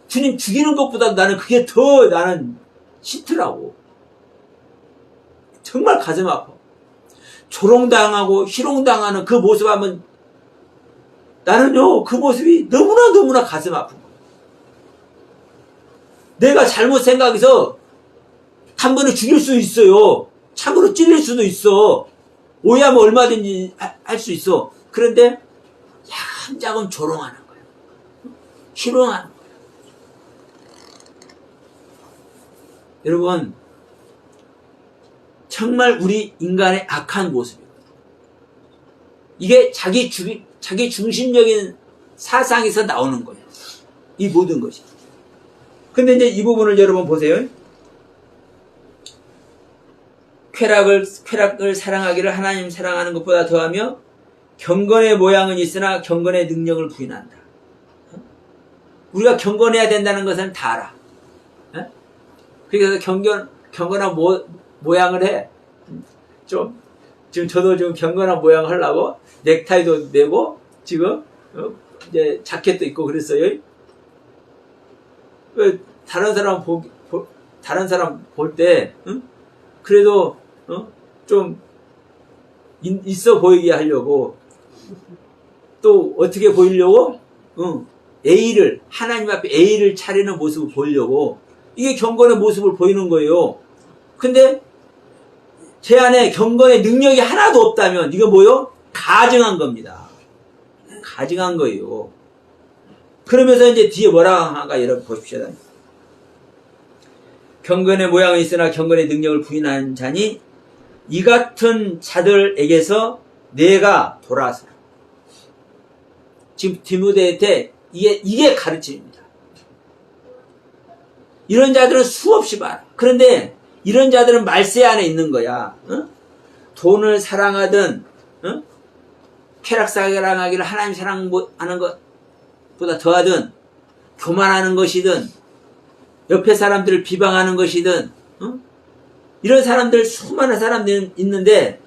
A: 주님 죽이는 것보다 나는 그게 더 나는 싫더라고. 정말 가슴 아파. 조롱당하고 희롱당하는 그 모습 하면 나는요, 그 모습이 너무나 가슴 아픈 거예요. 내가 잘못 생각해서 한 번에 죽일 수 있어요. 참으로 찔릴 수도 있어. 오해하면 얼마든지 할 수 있어. 그런데 야금야금 조롱하는 거예요. 희롱하는 거예요. 여러분, 정말 우리 인간의 악한 모습이에요. 이게 자기 중심적인 사상에서 나오는 거예요. 이 모든 것이. 근데 이제 이 부분을 여러분 보세요. 쾌락을 사랑하기를 하나님 사랑하는 것보다 더하며 경건의 모양은 있으나 경건의 능력을 부인한다. 우리가 경건해야 된다는 것은 다 알아. 그래서 경건한 모양을 해. 지금 저도 지금 경건한 모양 하려고 넥타이도 내고 지금 이제 자켓도 입고 그랬어요. 왜 다른 사람 볼 때 그래도 좀 있어 보이게 하려고 또 어떻게 보이려고 하나님 앞에 A를 차리는 모습을 보이려고 이게 경건의 모습을 보이는 거예요. 근데 제 안에 경건의 능력이 하나도 없다면 이거 뭐요? 가증한 겁니다. 가증한 거예요. 그러면서 이제 뒤에 뭐라고 하는가 여러분 보십시오. 경건의 모양은 있으나 경건의 능력을 부인하는 자니 이 같은 자들에게서 내가 돌아서라. 지금 디모데한테 이게 가르침입니다. 이런 자들은 수없이 많아. 그런데 이런 자들은 말세 안에 있는 거야. 돈을 사랑하든 쾌락 사랑하기를 하나님 사랑하는 것보다 더하든 교만하는 것이든 옆에 사람들을 비방하는 것이든 이런 사람들 수많은 사람들이 있는데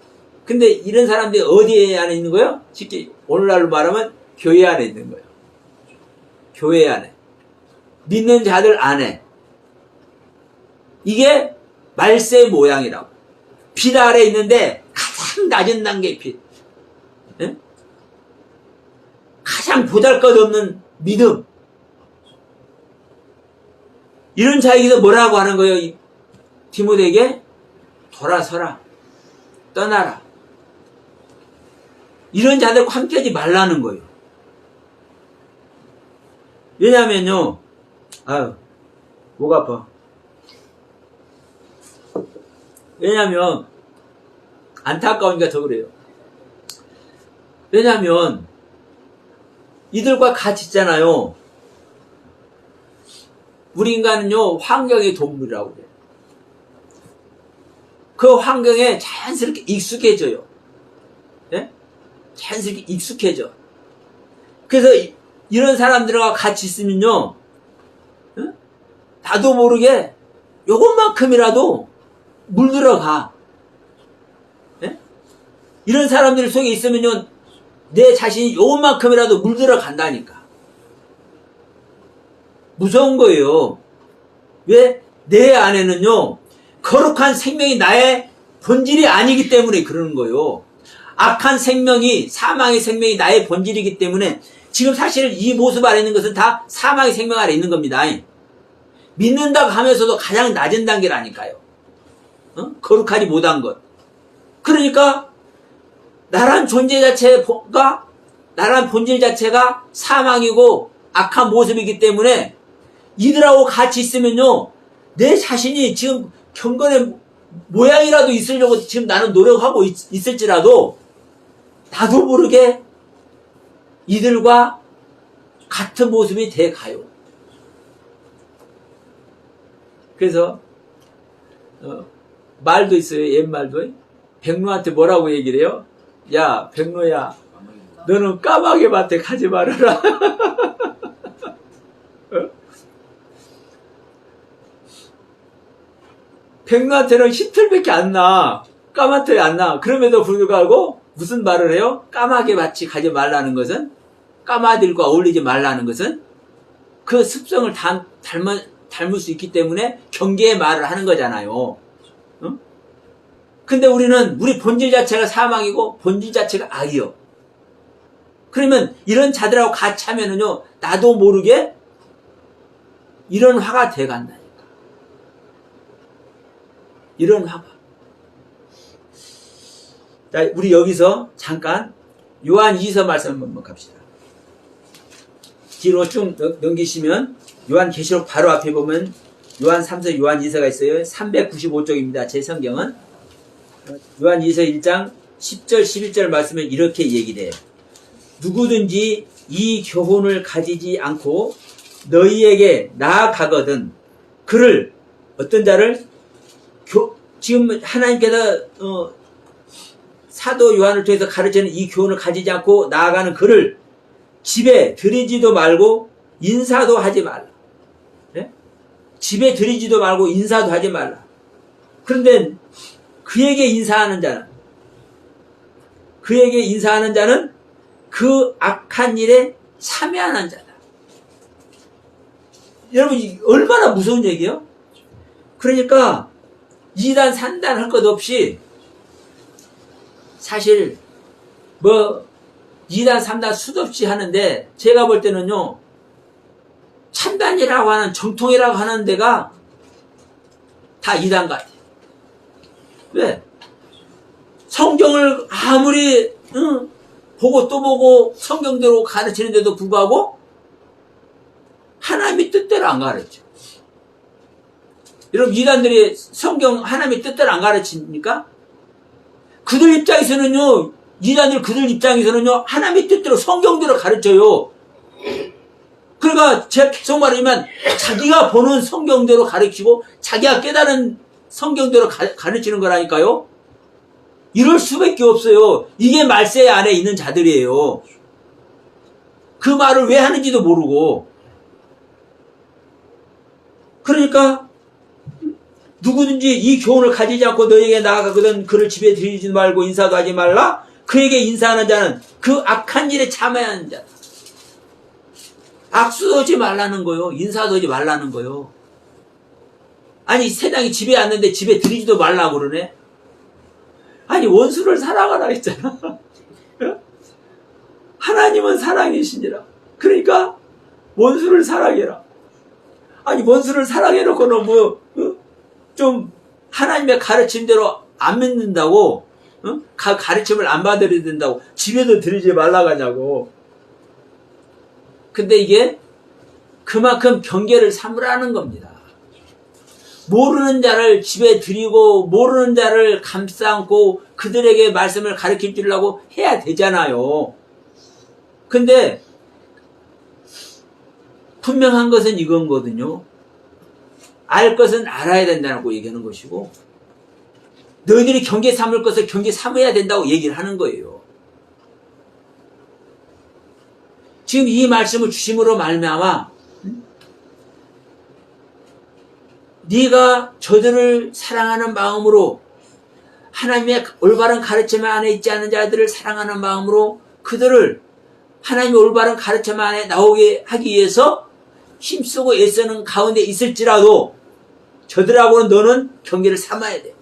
A: 근데 이런 사람들이 어디에 안에 있는 거예요? 쉽게 오늘날로 말하면 교회 안에 있는 거예요. 교회 안에 믿는 자들 안에 이게 말세의 모양이라고. 빛 아래 있는데 가장 낮은 단계의 빛. 가장 보잘것없는 믿음. 이런 자에게서 뭐라고 하는 거예요? 디모데에게 돌아서라. 떠나라. 이런 자들과 함께하지 말라는 거예요. 왜냐하면요. 아유, 목 아파. 왜냐하면 안타까우니까 더 그래요. 왜냐하면 이들과 같이 있잖아요. 우리 인간은요 환경의 동물이라고 그래요. 그 환경에 자연스럽게 익숙해져요. 네? 자연스럽게 익숙해져. 그래서 이런 사람들과 같이 있으면요 나도 모르게 요것만큼이라도 물들어가. 네? 이런 사람들 속에 있으면요 내 자신이 요것만큼이라도 물들어 간다니까. 무서운 거예요. 왜? 내 안에는요 거룩한 생명이 나의 본질이 아니기 때문에 그러는 거예요. 악한 생명이 사망의 생명이 나의 본질이기 때문에 지금 사실 이 모습 안에 있는 것은 다 사망의 생명 안에 있는 겁니다. 믿는다고 하면서도 가장 낮은 단계라니까요. 거룩하지 못한 것. 그러니까 나란 존재 자체가 나란 본질 자체가 사망이고 악한 모습이기 때문에 이들하고 같이 있으면요 내 자신이 지금 경건의 모양이라도 있으려고 지금 나는 노력하고 있을지라도 나도 모르게 이들과 같은 모습이 돼 가요. 그래서 말도 있어요. 옛말도. 백로한테 뭐라고 얘기를 해요? 야 백로야 너는 까마귀 밭에 가지 말아라. 백로한테는 흰털밖에 안 나. 까만 털이 안 나. 그럼에도 불구하고 무슨 말을 해요? 까마귀 밭에 가지 말라는 것은 까마들과 어울리지 말라는 것은 그 습성을 닮을 수 있기 때문에 경계의 말을 하는 거잖아요. 근데 우리는 우리 본질 자체가 사망이고 본질 자체가 악이요. 그러면 이런 자들하고 같이 하면은요 나도 모르게 이런 화가 돼간다니까. 이런 화가. 자, 우리 여기서 잠깐 요한 2서 말씀 한번 갑시다. 뒤로 쭉 넘기시면 요한계시록 바로 앞에 보면 요한 3서, 요한 2서가 있어요. 395쪽입니다. 제 성경은. 요한 2서 1장 10절, 11절 말씀에 이렇게 얘기를 해요. 누구든지 이 교훈을 가지지 않고 너희에게 나아가거든 그를 어떤 자를 지금 하나님께서 사도 요한을 통해서 가르치는 이 교훈을 가지지 않고 나아가는 그를 집에 들이지도 말고 인사도 하지 말라. 네? 집에 들이지도 말고 인사도 하지 말라. 그런데 그에게 인사하는 자는 그 악한 일에 참여하는 자다. 여러분 얼마나 무서운 얘기예요? 그러니까 2단 3단 할 것 없이 사실 2단 3단 수도 없이 하는데 제가 볼 때는요 참단이라고 하는 정통이라고 하는 데가 다 2단 같아요. 왜? 성경을 아무리 보고 또 보고 성경대로 가르치는데도 불구하고 하나님의 뜻대로 안 가르쳐. 여러분 이단들이 성경 하나님의 뜻대로 안 가르치니까 그들 입장에서는요 그들 입장에서는요 하나님의 뜻대로 성경대로 가르쳐요. 그러니까 제가 계속 말하지만 자기가 보는 성경대로 가르치고 자기가 깨달은 성경대로 가르치는 거라니까요. 이럴 수밖에 없어요. 이게 말세 안에 있는 자들이에요. 그 말을 왜 하는지도 모르고. 그러니까 누구든지 이 교훈을 가지지 않고 너에게 나아가거든 그를 집에 들이지 말고 인사도 하지 말라. 그에게 인사하는 자는 그 악한 일에 참여해야 하는 자다. 악수도 하지 말라는 거요. 인사도 하지 말라는 거요. 아니 세상에 집에 왔는데 집에 들이지도 말라고 그러네. 아니 원수를 사랑하라 했잖아. 하나님은 사랑이시니라. 그러니까 원수를 사랑해라. 아니 원수를 사랑해놓고는 좀 하나님의 가르침대로 안 믿는다고 가르침을 안 받아야 된다고 집에도 들이지 말라고 하냐고. 근데 이게 그만큼 경계를 삼으라는 겁니다. 모르는 자를 집에 들이고 모르는 자를 감싸 안고 그들에게 말씀을 가르쳐 주려고 해야 되잖아요. 근데 분명한 것은 이건거든요. 알 것은 알아야 된다고 얘기하는 것이고 너희들이 경계 삼을 것을 경계 삼아야 된다고 얘기를 하는 거예요. 지금 이 말씀을 주심으로 말미암아 네가 저들을 사랑하는 마음으로 하나님의 올바른 가르침 안에 있지 않은 자들을 사랑하는 마음으로 그들을 하나님의 올바른 가르침 안에 나오게 하기 위해서 힘쓰고 애쓰는 가운데 있을지라도 저들하고는 너는 경계를 삼아야 돼.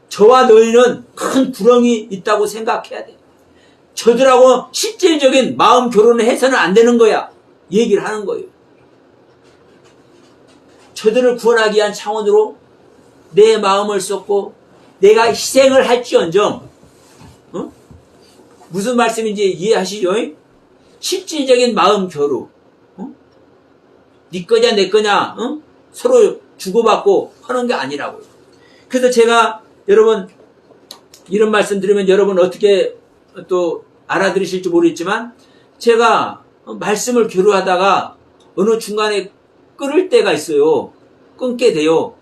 A: 저와 너희는 큰 구렁이 있다고 생각해야 돼. 저들하고 실질적인 마음 결혼을 해서는 안 되는 거야. 얘기를 하는 거예요. 저들을 구원하기 위한 차원으로 내 마음을 쏟고 내가 희생을 할지언정 무슨 말씀인지 이해하시죠? 실질적인 마음 결혼 네 거냐 내 거냐 서로 주고받고 하는 게 아니라고요. 그래서 제가 여러분 이런 말씀 드리면 여러분 어떻게 또 알아들으실지 모르겠지만 제가 말씀을 교류하다가 어느 중간에 끊을 때가 있어요. 끊게 돼요.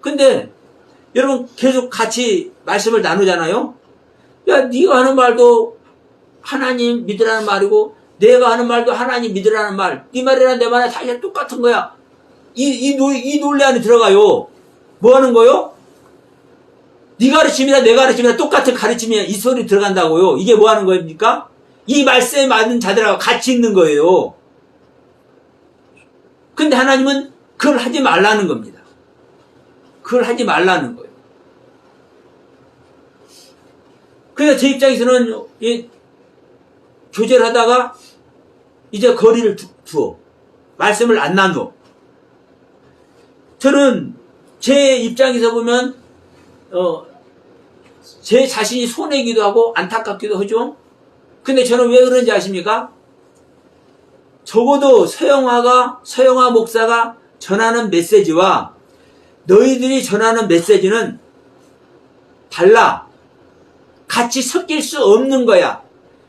A: 근데 여러분 계속 같이 말씀을 나누잖아요. 야 네가 하는 말도 하나님 믿으라는 말이고 내가 하는 말도 하나님 믿으라는 말. 네 말이랑 내 말이랑 다 똑같은 거야. 이 논리 안에 들어가요. 뭐 하는 거요? 네 가르침이나 내 가르침이나 똑같은 가르침이야. 이 소리 들어간다고요. 이게 뭐 하는 겁니까? 이 말씀에 맞는 자들하고 같이 있는 거예요. 근데 하나님은 그걸 하지 말라는 겁니다. 그걸 하지 말라는 거예요. 그러니까 제 입장에서는 교제를 하다가 이제 거리를 두어. 말씀을 안 나눠. 저는 제 입장에서 보면 제 자신이 손해기도 하고 안타깝기도 하죠. 근데 저는 왜 그런지 아십니까? 적어도 서영화 목사가 전하는 메시지와 너희들이 전하는 메시지는 달라. 같이 섞일 수 없는 거야.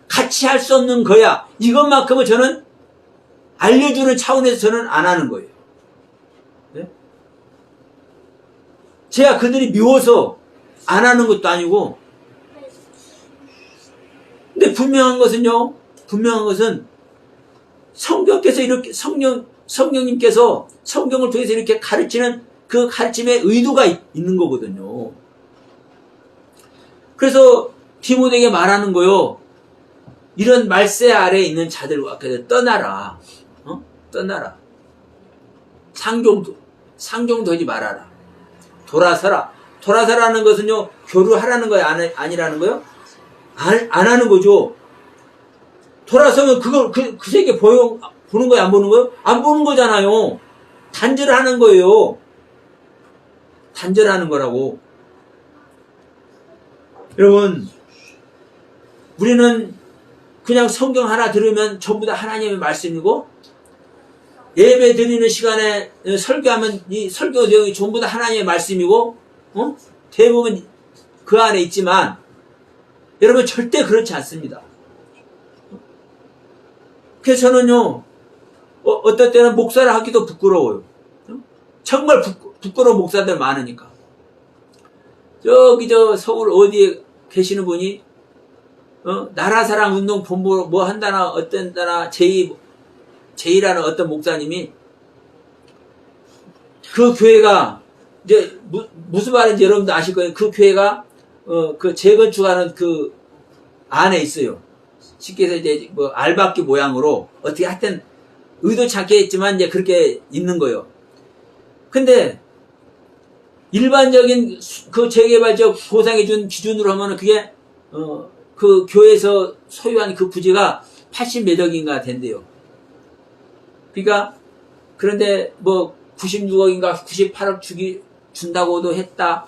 A: 같이 할 수 없는 거야. 이것만큼은 저는 알려주는 차원에서 저는 안 하는 거예요. 네? 제가 그들이 미워서 안 하는 것도 아니고, 근데 분명한 것은 성경께서 이렇게 성령님께서 성경을 통해서 이렇게 가르치는 그 가르침의 의도가 있는 거거든요. 그래서 디모데에게 말하는 거요. 이런 말세 아래에 있는 자들과 떠나라. 떠나라. 상종되지 말아라. 돌아서라. 돌아서라는 것은요, 교류하라는 거예요? 아니라는 거예요? 안 하는 거죠. 돌아서면 그 세계 보는 거예요? 안 보는 거예요? 안 보는 거잖아요. 단절하는 거예요. 단절하는 거라고. 여러분, 우리는 그냥 성경 하나 들으면 전부 다 하나님의 말씀이고, 예배 드리는 시간에 설교하면 이 설교 내용이 전부 다 하나님의 말씀이고, 대부분 그 안에 있지만, 여러분 절대 그렇지 않습니다. 그래서 저는요, 어떨 때는 목사를 하기도 부끄러워요. 정말 부끄러운 목사들 많으니까. 저기 서울 어디에 계시는 분이 나라사랑 운동 본부 뭐 한다나 어떤다나 제이라는 어떤 목사님이 그 교회가 이제 무슨 말인지 여러분도 아실 거예요. 그 교회가 그 재건축하는 그 안에 있어요. 쉽게 해서 이제 뭐 알박기 모양으로 어떻게 하여튼 의도치 않게 했지만 이제 그렇게 있는 거예요. 근데 일반적인 그 재개발적 보상해준 기준으로 하면은 그게 그 교회에서 소유한 그 부지가 80몇 억인가 된대요. 그러니까 그런데 뭐 96억인가 98억 준다고도 했다.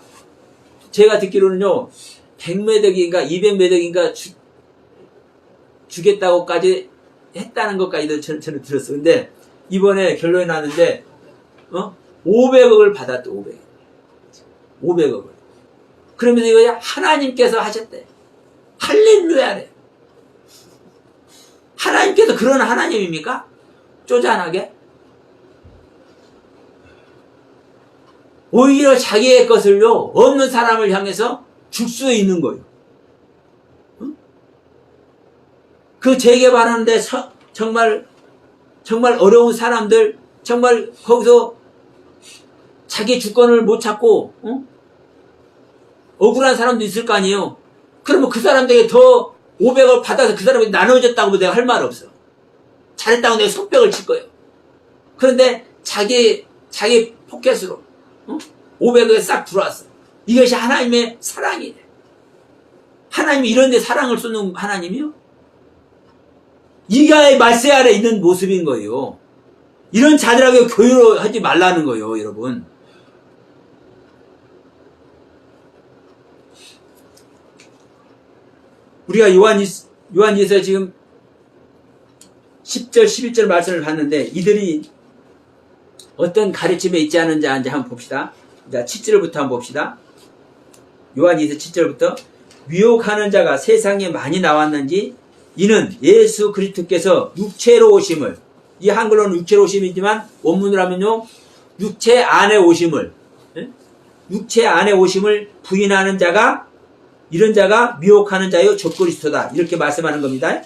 A: 제가 듣기로는요 100몇 억인가 200몇 억인가 주겠다고까지 했다는 것까지도 저는 들었어요. 근데 이번에 결론이 나는데 500억을 받았대. 500억을. 그러면서 이거 하나님께서 하셨대. 할렐루야래. 하나님께서 그런 하나님입니까? 쪼잔하게? 오히려 자기의 것을요 없는 사람을 향해서 줄 수 있는 거예요. 그 재개발하는데 정말 어려운 사람들, 정말 거기서 자기 주권을 못 찾고 억울한 사람도 있을 거 아니에요. 그러면 그 사람들에게 더 500을 받아서 그 사람에게 나눠줬다고 내가 할 말 없어. 잘했다고 내가 손뼉을 칠 거예요. 그런데 자기 포켓으로 500억에 싹 들어왔어. 이것이 하나님의 사랑이래. 하나님이 이런 데 사랑을 쏟는 하나님이요? 이게 말세 아래 있는 모습인 거예요. 이런 자들하고 교류를 하지 말라는 거예요, 여러분. 우리가 요한일서 지금 10절, 11절 말씀을 봤는데 이들이 어떤 가르침에 있지 않은지 한번 봅시다. 자, 7절부터 한번 봅시다. 요한일서 7절부터 유혹하는 자가 세상에 많이 나왔는지 이는 예수 그리스도께서 육체로 오심을, 이 한글로는 육체로 오심이지만 원문으로 하면요 육체 안에 오심을, 육체 안에 오심을 부인하는 자가, 이런 자가 미혹하는 자요 적그리스도다, 이렇게 말씀하는 겁니다.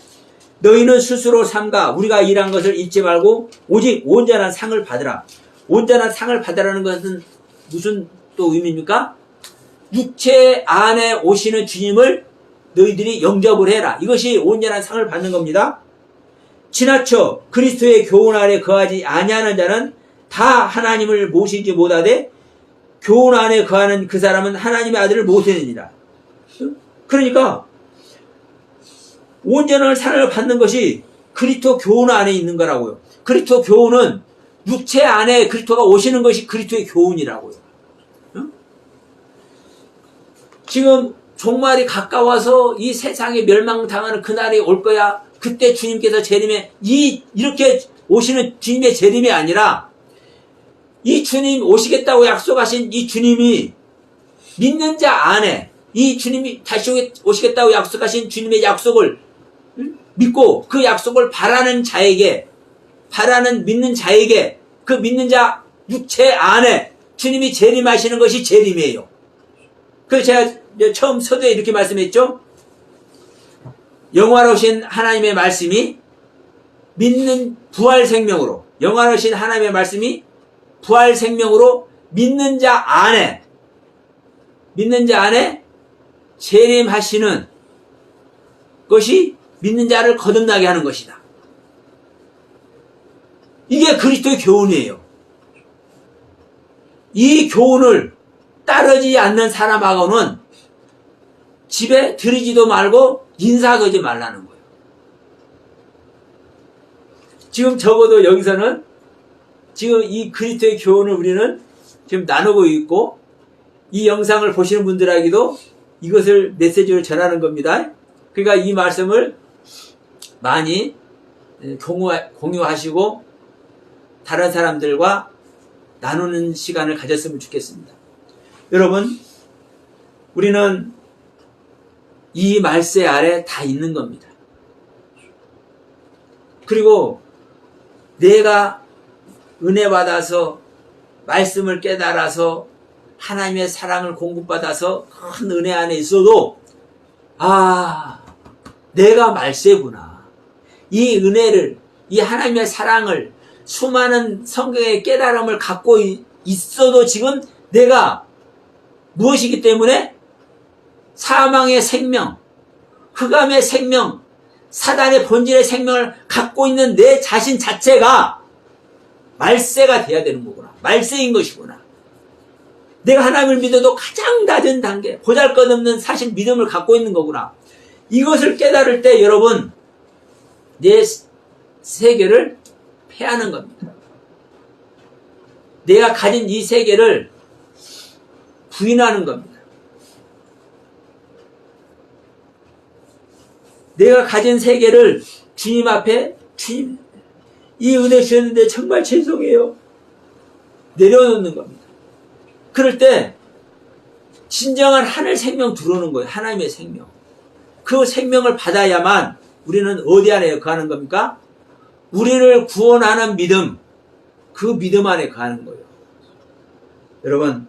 A: 너희는 스스로 삼가 우리가 일한 것을 잊지 말고 오직 온전한 상을 받으라. 온전한 상을 받으라는 것은 무슨 또 의미입니까? 육체 안에 오시는 주님을 너희들이 영접을 해라. 이것이 온전한 상을 받는 겁니다. 지나쳐 그리스도의 교훈 아래 거하지 아니하는 자는 다 하나님을 모시지 못하되 교훈 안에 거하는 그 사람은 하나님의 아들을 모시느니라. 그러니까 온전한 상을 받는 것이 그리스도 교훈 안에 있는 거라고요. 그리스도 교훈은 육체 안에 그리스도가 오시는 것이 그리스도의 교훈이라고요. 지금 종말이 가까워서 이 세상에 멸망당하는 그날이 올 거야. 그때 주님께서 재림에 이렇게 오시는 주님의 재림이 아니라 이 주님 오시겠다고 약속하신 이 주님이 믿는 자 안에 이 주님이 다시 오시겠다고 약속하신 주님의 약속을 믿고 그 약속을 바라는 자에게 믿는 자에게 그 믿는 자 육체 안에 주님이 재림하시는 것이 재림이에요. 그래서 제가 처음 서두에 이렇게 말씀했죠. 영화로우신 하나님의 말씀이 믿는 부활 생명으로 영화로우신 하나님의 말씀이 부활 생명으로 믿는 자 안에 재림하시는 것이 믿는 자를 거듭나게 하는 것이다. 이게 그리스도의 교훈이에요. 이 교훈을 따르지 않는 사람하고는 집에 들이지도 말고 인사하지 말라는 거예요. 지금 적어도 여기서는 지금 이 그리스도의 교훈을 우리는 지금 나누고 있고 이 영상을 보시는 분들에게도 이것을 메시지를 전하는 겁니다. 그러니까 이 말씀을 많이 공유하시고 다른 사람들과 나누는 시간을 가졌으면 좋겠습니다. 여러분, 우리는 이 말세 아래 다 있는 겁니다. 그리고 내가 은혜 받아서 말씀을 깨달아서 하나님의 사랑을 공급받아서 큰 은혜 안에 있어도 내가 말세구나. 이 은혜를, 이 하나님의 사랑을 수많은 성경의 깨달음을 갖고 있어도 지금 내가 무엇이기 때문에 사망의 생명, 흑암의 생명, 사단의 본질의 생명을 갖고 있는 내 자신 자체가 말세가 돼야 되는 거구나. 말세인 것이구나. 내가 하나님을 믿어도 가장 낮은 단계, 보잘것없는 사실 믿음을 갖고 있는 거구나. 이것을 깨달을 때 여러분, 내 세계를 패하는 겁니다. 내가 가진 이 세계를 부인하는 겁니다. 내가 가진 세계를 주님 앞에 주님, 이 은혜 주셨는데 정말 죄송해요. 내려놓는 겁니다. 그럴 때 진정한 하늘 생명 들어오는 거예요. 하나님의 생명. 그 생명을 받아야만 우리는 어디 안에 거하는 겁니까? 우리를 구원하는 믿음, 그 믿음 안에 거하는 거예요. 여러분,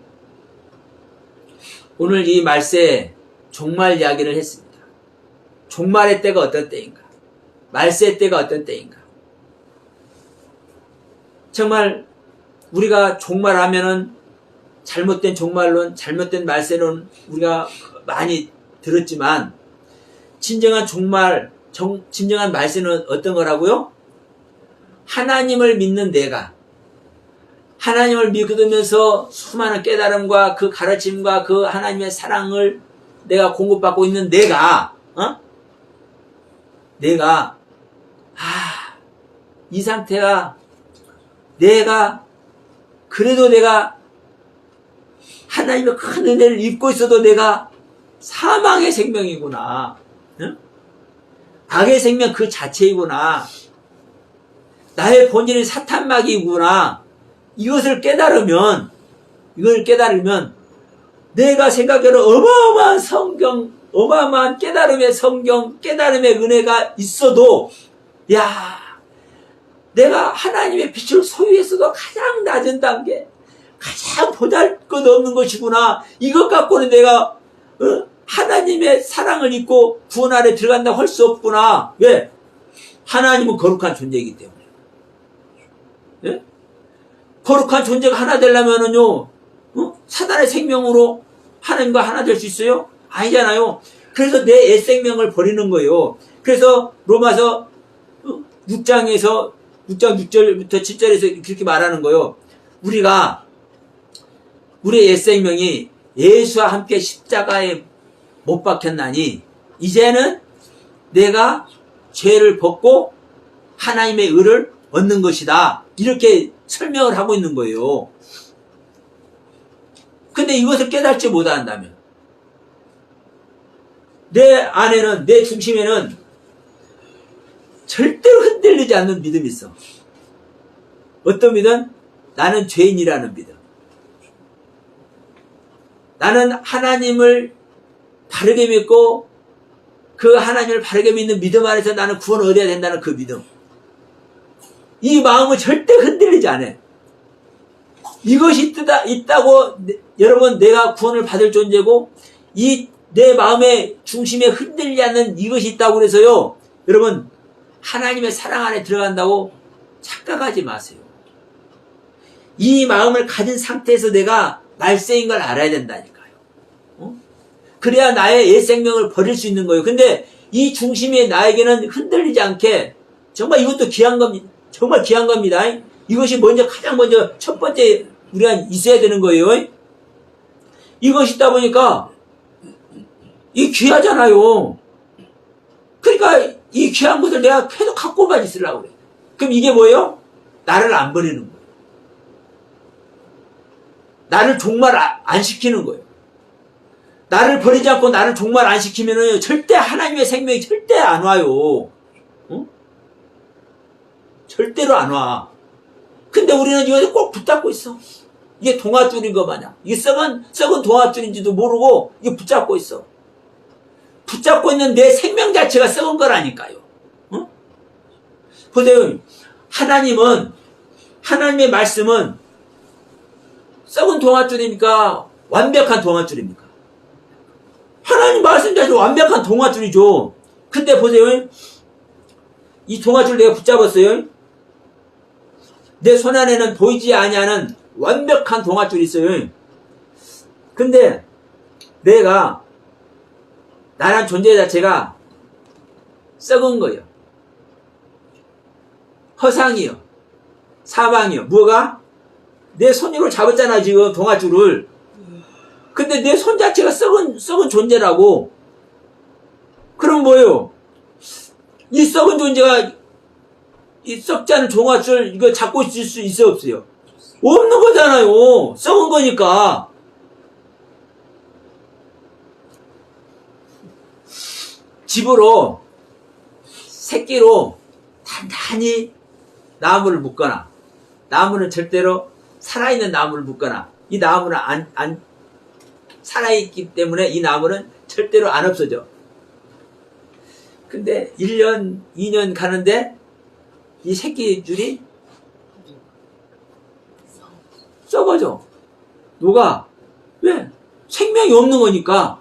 A: 오늘 이 말세에 종말 이야기를 했습니다. 종말의 때가 어떤 때인가? 말세의 때가 어떤 때인가? 정말 우리가 종말하면은 잘못된 종말론, 잘못된 말세론 우리가 많이 들었지만 진정한 종말, 진정한 말세는 어떤 거라고요? 하나님을 믿는 내가 하나님을 믿으면서 수많은 깨달음과 그 가르침과 그 하나님의 사랑을 내가 공급받고 있는 내가 이 상태가 그래도 내가 하나님의 큰 은혜를 입고 있어도 내가 사망의 생명이구나. 악의 생명 그 자체이구나. 나의 본질이 사탄마귀이구나. 이것을 깨달으면 내가 생각하는 어마어마한 성경, 어마어마한 깨달음의 성경, 깨달음의 은혜가 있어도 내가 하나님의 빛을 소유했어도 가장 낮은 단계, 가장 보잘것없는 것이구나. 이것 갖고는 내가 하나님의 사랑을 입고 구원 안에 들어간다고 할 수 없구나. 왜? 하나님은 거룩한 존재이기 때문에. 예? 거룩한 존재가 하나 되려면은요, 사단의 생명으로 하나님과 하나 될 수 있어요? 아니잖아요. 그래서 내 옛 생명을 버리는 거예요. 그래서 로마서 6장 6절부터 7절에서 그렇게 말하는 거예요. 우리의 옛 생명이 예수와 함께 십자가에 못 박혔나니 이제는 내가 죄를 벗고 하나님의 의를 얻는 것이다. 이렇게 설명을 하고 있는 거예요. 근데 이것을 깨닫지 못한다면 내 안에는, 내 중심에는 절대로 흔들리지 않는 믿음이 있어. 어떤 믿음? 나는 죄인이라는 믿음. 나는 하나님을 바르게 믿고 그 하나님을 바르게 믿는 믿음 안에서 나는 구원을 얻어야 된다는 그 믿음. 이 마음은 절대 흔들리지 않아요. 이것이 있다고 여러분 내가 구원을 받을 존재고 이 내 마음의 중심에 흔들리지 않는 이것이 있다고 그래서요. 여러분 하나님의 사랑 안에 들어간다고 착각하지 마세요. 이 마음을 가진 상태에서 내가 말세인 걸 알아야 된다니까요. 그래야 나의 옛 생명을 버릴 수 있는 거예요. 근데 이 중심이 나에게는 흔들리지 않게 정말 이것도 귀한 겁니다. 정말 귀한 겁니다. 이것이 가장 먼저 첫 번째 우리가 있어야 되는 거예요. 이것이 있다 보니까 이 귀하잖아요. 그러니까 이 귀한 것을 내가 계속 갖고만 있으려고 그래. 그럼 이게 뭐예요? 나를 안 버리는 거예요. 나를 종말 안 시키는 거예요. 나를 버리지 않고 나를 종말 안 시키면은 절대 하나님의 생명이 절대 안 와요. 절대로 안 와. 근데 우리는 이거에 꼭 붙잡고 있어. 이게 동아줄인 거 마냥. 이게 썩은 동아줄인지도 모르고 이게 붙잡고 있어. 붙잡고 있는 내 생명 자체가 썩은 거라니까요. 보세요. 하나님의 말씀은 썩은 동아줄입니까? 완벽한 동아줄입니까? 하나님 말씀 자체가 완벽한 동아줄이죠. 근데 보세요. 이 동아줄 내가 붙잡았어요. 내 손 안에는 보이지 아니하는 완벽한 동아줄이 있어요. 근데 나란 존재 자체가 썩은 거예요. 허상이요. 사방이요. 뭐가? 내 손으로 잡았잖아 지금 동아줄을. 근데 내 손 자체가 썩은 존재라고. 그럼 뭐예요? 이 썩은 존재가 이 썩지 않은 동아줄 이거 잡고 있을 수 있어요 없어요? 없는 거잖아요. 썩은 거니까. 집으로 새끼로 단단히 나무를 묶거나, 나무는 절대로 살아있는 나무를 묶거나, 이 나무는 살아있기 때문에 이 나무는 절대로 안 없어져. 근데 1년, 2년 가는데 이 새끼 줄이 썩어져. 녹아. 왜? 생명이 없는 거니까.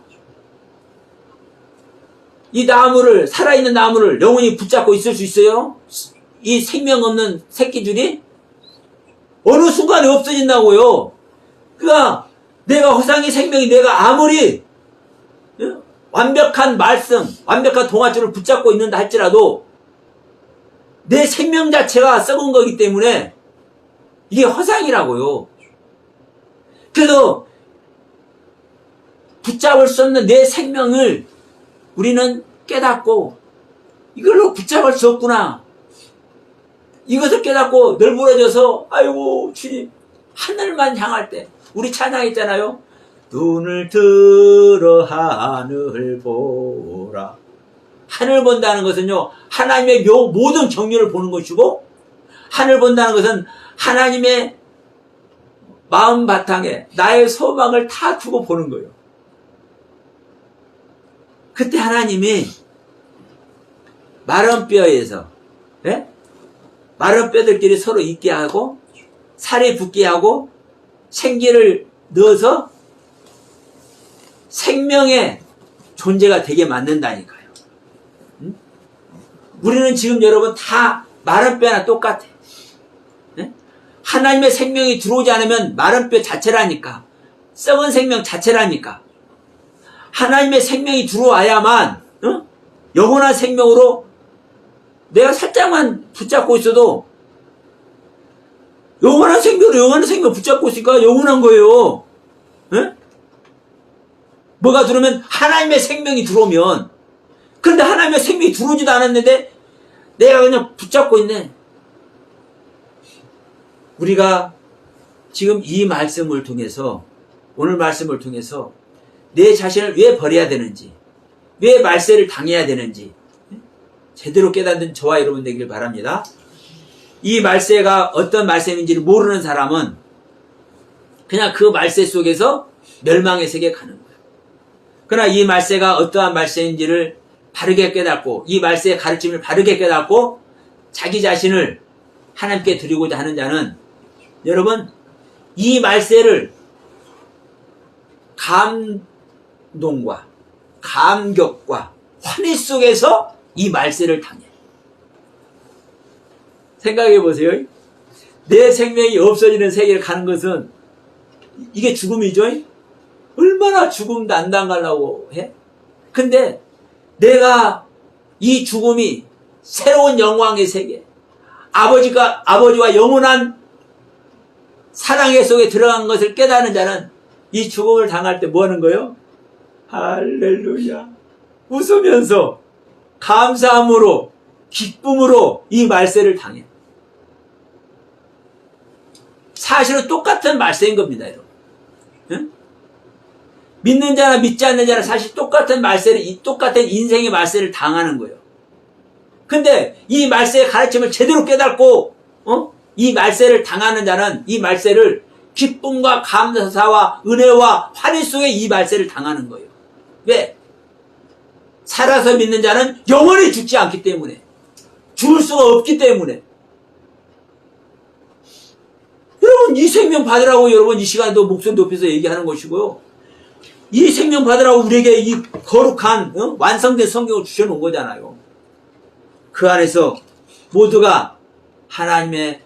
A: 이 나무를, 살아있는 나무를 영원히 붙잡고 있을 수 있어요? 이 생명 없는 새끼줄이? 어느 순간에 없어진다고요. 그러니까 내가 허상의 생명이 내가 아무리 완벽한 말씀, 완벽한 동아줄을 붙잡고 있는다 할지라도 내 생명 자체가 썩은 거기 때문에 이게 허상이라고요. 그래서 붙잡을 수 없는 내 생명을 우리는 깨닫고 이걸로 붙잡을 수 없구나. 이것을 깨닫고 널브러져서 아이고 주님 하늘만 향할 때 우리 찬양했잖아요. 눈을 들어 하늘 보라. 하늘 본다는 것은요 하나님의 모든 경륜을 보는 것이고, 하늘 본다는 것은 하나님의 마음 바탕에 나의 소망을 다 두고 보는 거예요. 그때 하나님이 마른 뼈에서 마른 뼈들끼리 서로 있게 하고 살이 붙게 하고 생기를 넣어서 생명의 존재가 되게 만든다니까요. 우리는 지금 여러분 다 마른 뼈나 똑같아. 하나님의 생명이 들어오지 않으면 마른 뼈 자체라니까. 썩은 생명 자체라니까. 하나님의 생명이 들어와야만 영원한 생명으로 내가 살짝만 붙잡고 있어도 영원한 생명 붙잡고 있으니까 영원한 거예요. 뭐가 들어오면 하나님의 생명이 들어오면. 그런데 하나님의 생명이 들어오지도 않았는데 내가 그냥 붙잡고 있네. 우리가 지금 이 말씀을 통해서, 오늘 말씀을 통해서 내 자신을 왜 버려야 되는지, 왜 말세를 당해야 되는지 제대로 깨닫는 저와 여러분 되길 바랍니다. 이 말세가 어떤 말씀인지를 모르는 사람은 그냥 그 말세 속에서 멸망의 세계에 가는 거예요. 그러나 이 말세가 어떠한 말세인지를 바르게 깨닫고 이 말세의 가르침을 바르게 깨닫고 자기 자신을 하나님께 드리고자 하는 자는 여러분 이 말세를 감동과 감격과 환희 속에서 이 말세를 당해. 생각해 보세요. 내 생명이 없어지는 세계를 가는 것은 이게 죽음이죠. 얼마나 죽음도 안 당하려고 해? 근데 내가 이 죽음이 새로운 영광의 세계, 아버지와 영원한 사랑의 속에 들어간 것을 깨닫는 자는 이 죽음을 당할 때 뭐 하는 거예요? 할렐루야. 웃으면서 감사함으로 기쁨으로 이 말세를 당해. 사실은 똑같은 말세인 겁니다, 여러분. 응? 믿는 자나 믿지 않는 자는 사실 똑같은 말세를, 똑같은 인생의 말세를 당하는 거예요. 근데 이 말세의 가르침을 제대로 깨닫고, 이 말세를 당하는 자는 이 말세를 기쁨과 감사와 은혜와 환희 속에 이 말세를 당하는 거예요. 왜? 살아서 믿는 자는 영원히 죽지 않기 때문에. 죽을 수가 없기 때문에. 여러분, 이 생명 받으라고 여러분 이 시간에도 목소리 높여서 얘기하는 것이고요. 이 생명 받으라고 우리에게 이 거룩한 완성된 성경을 주셔놓은 거잖아요. 그 안에서 모두가 하나님의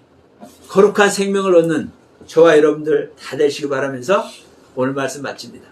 A: 거룩한 생명을 얻는 저와 여러분들 다 되시기 바라면서 오늘 말씀 마칩니다.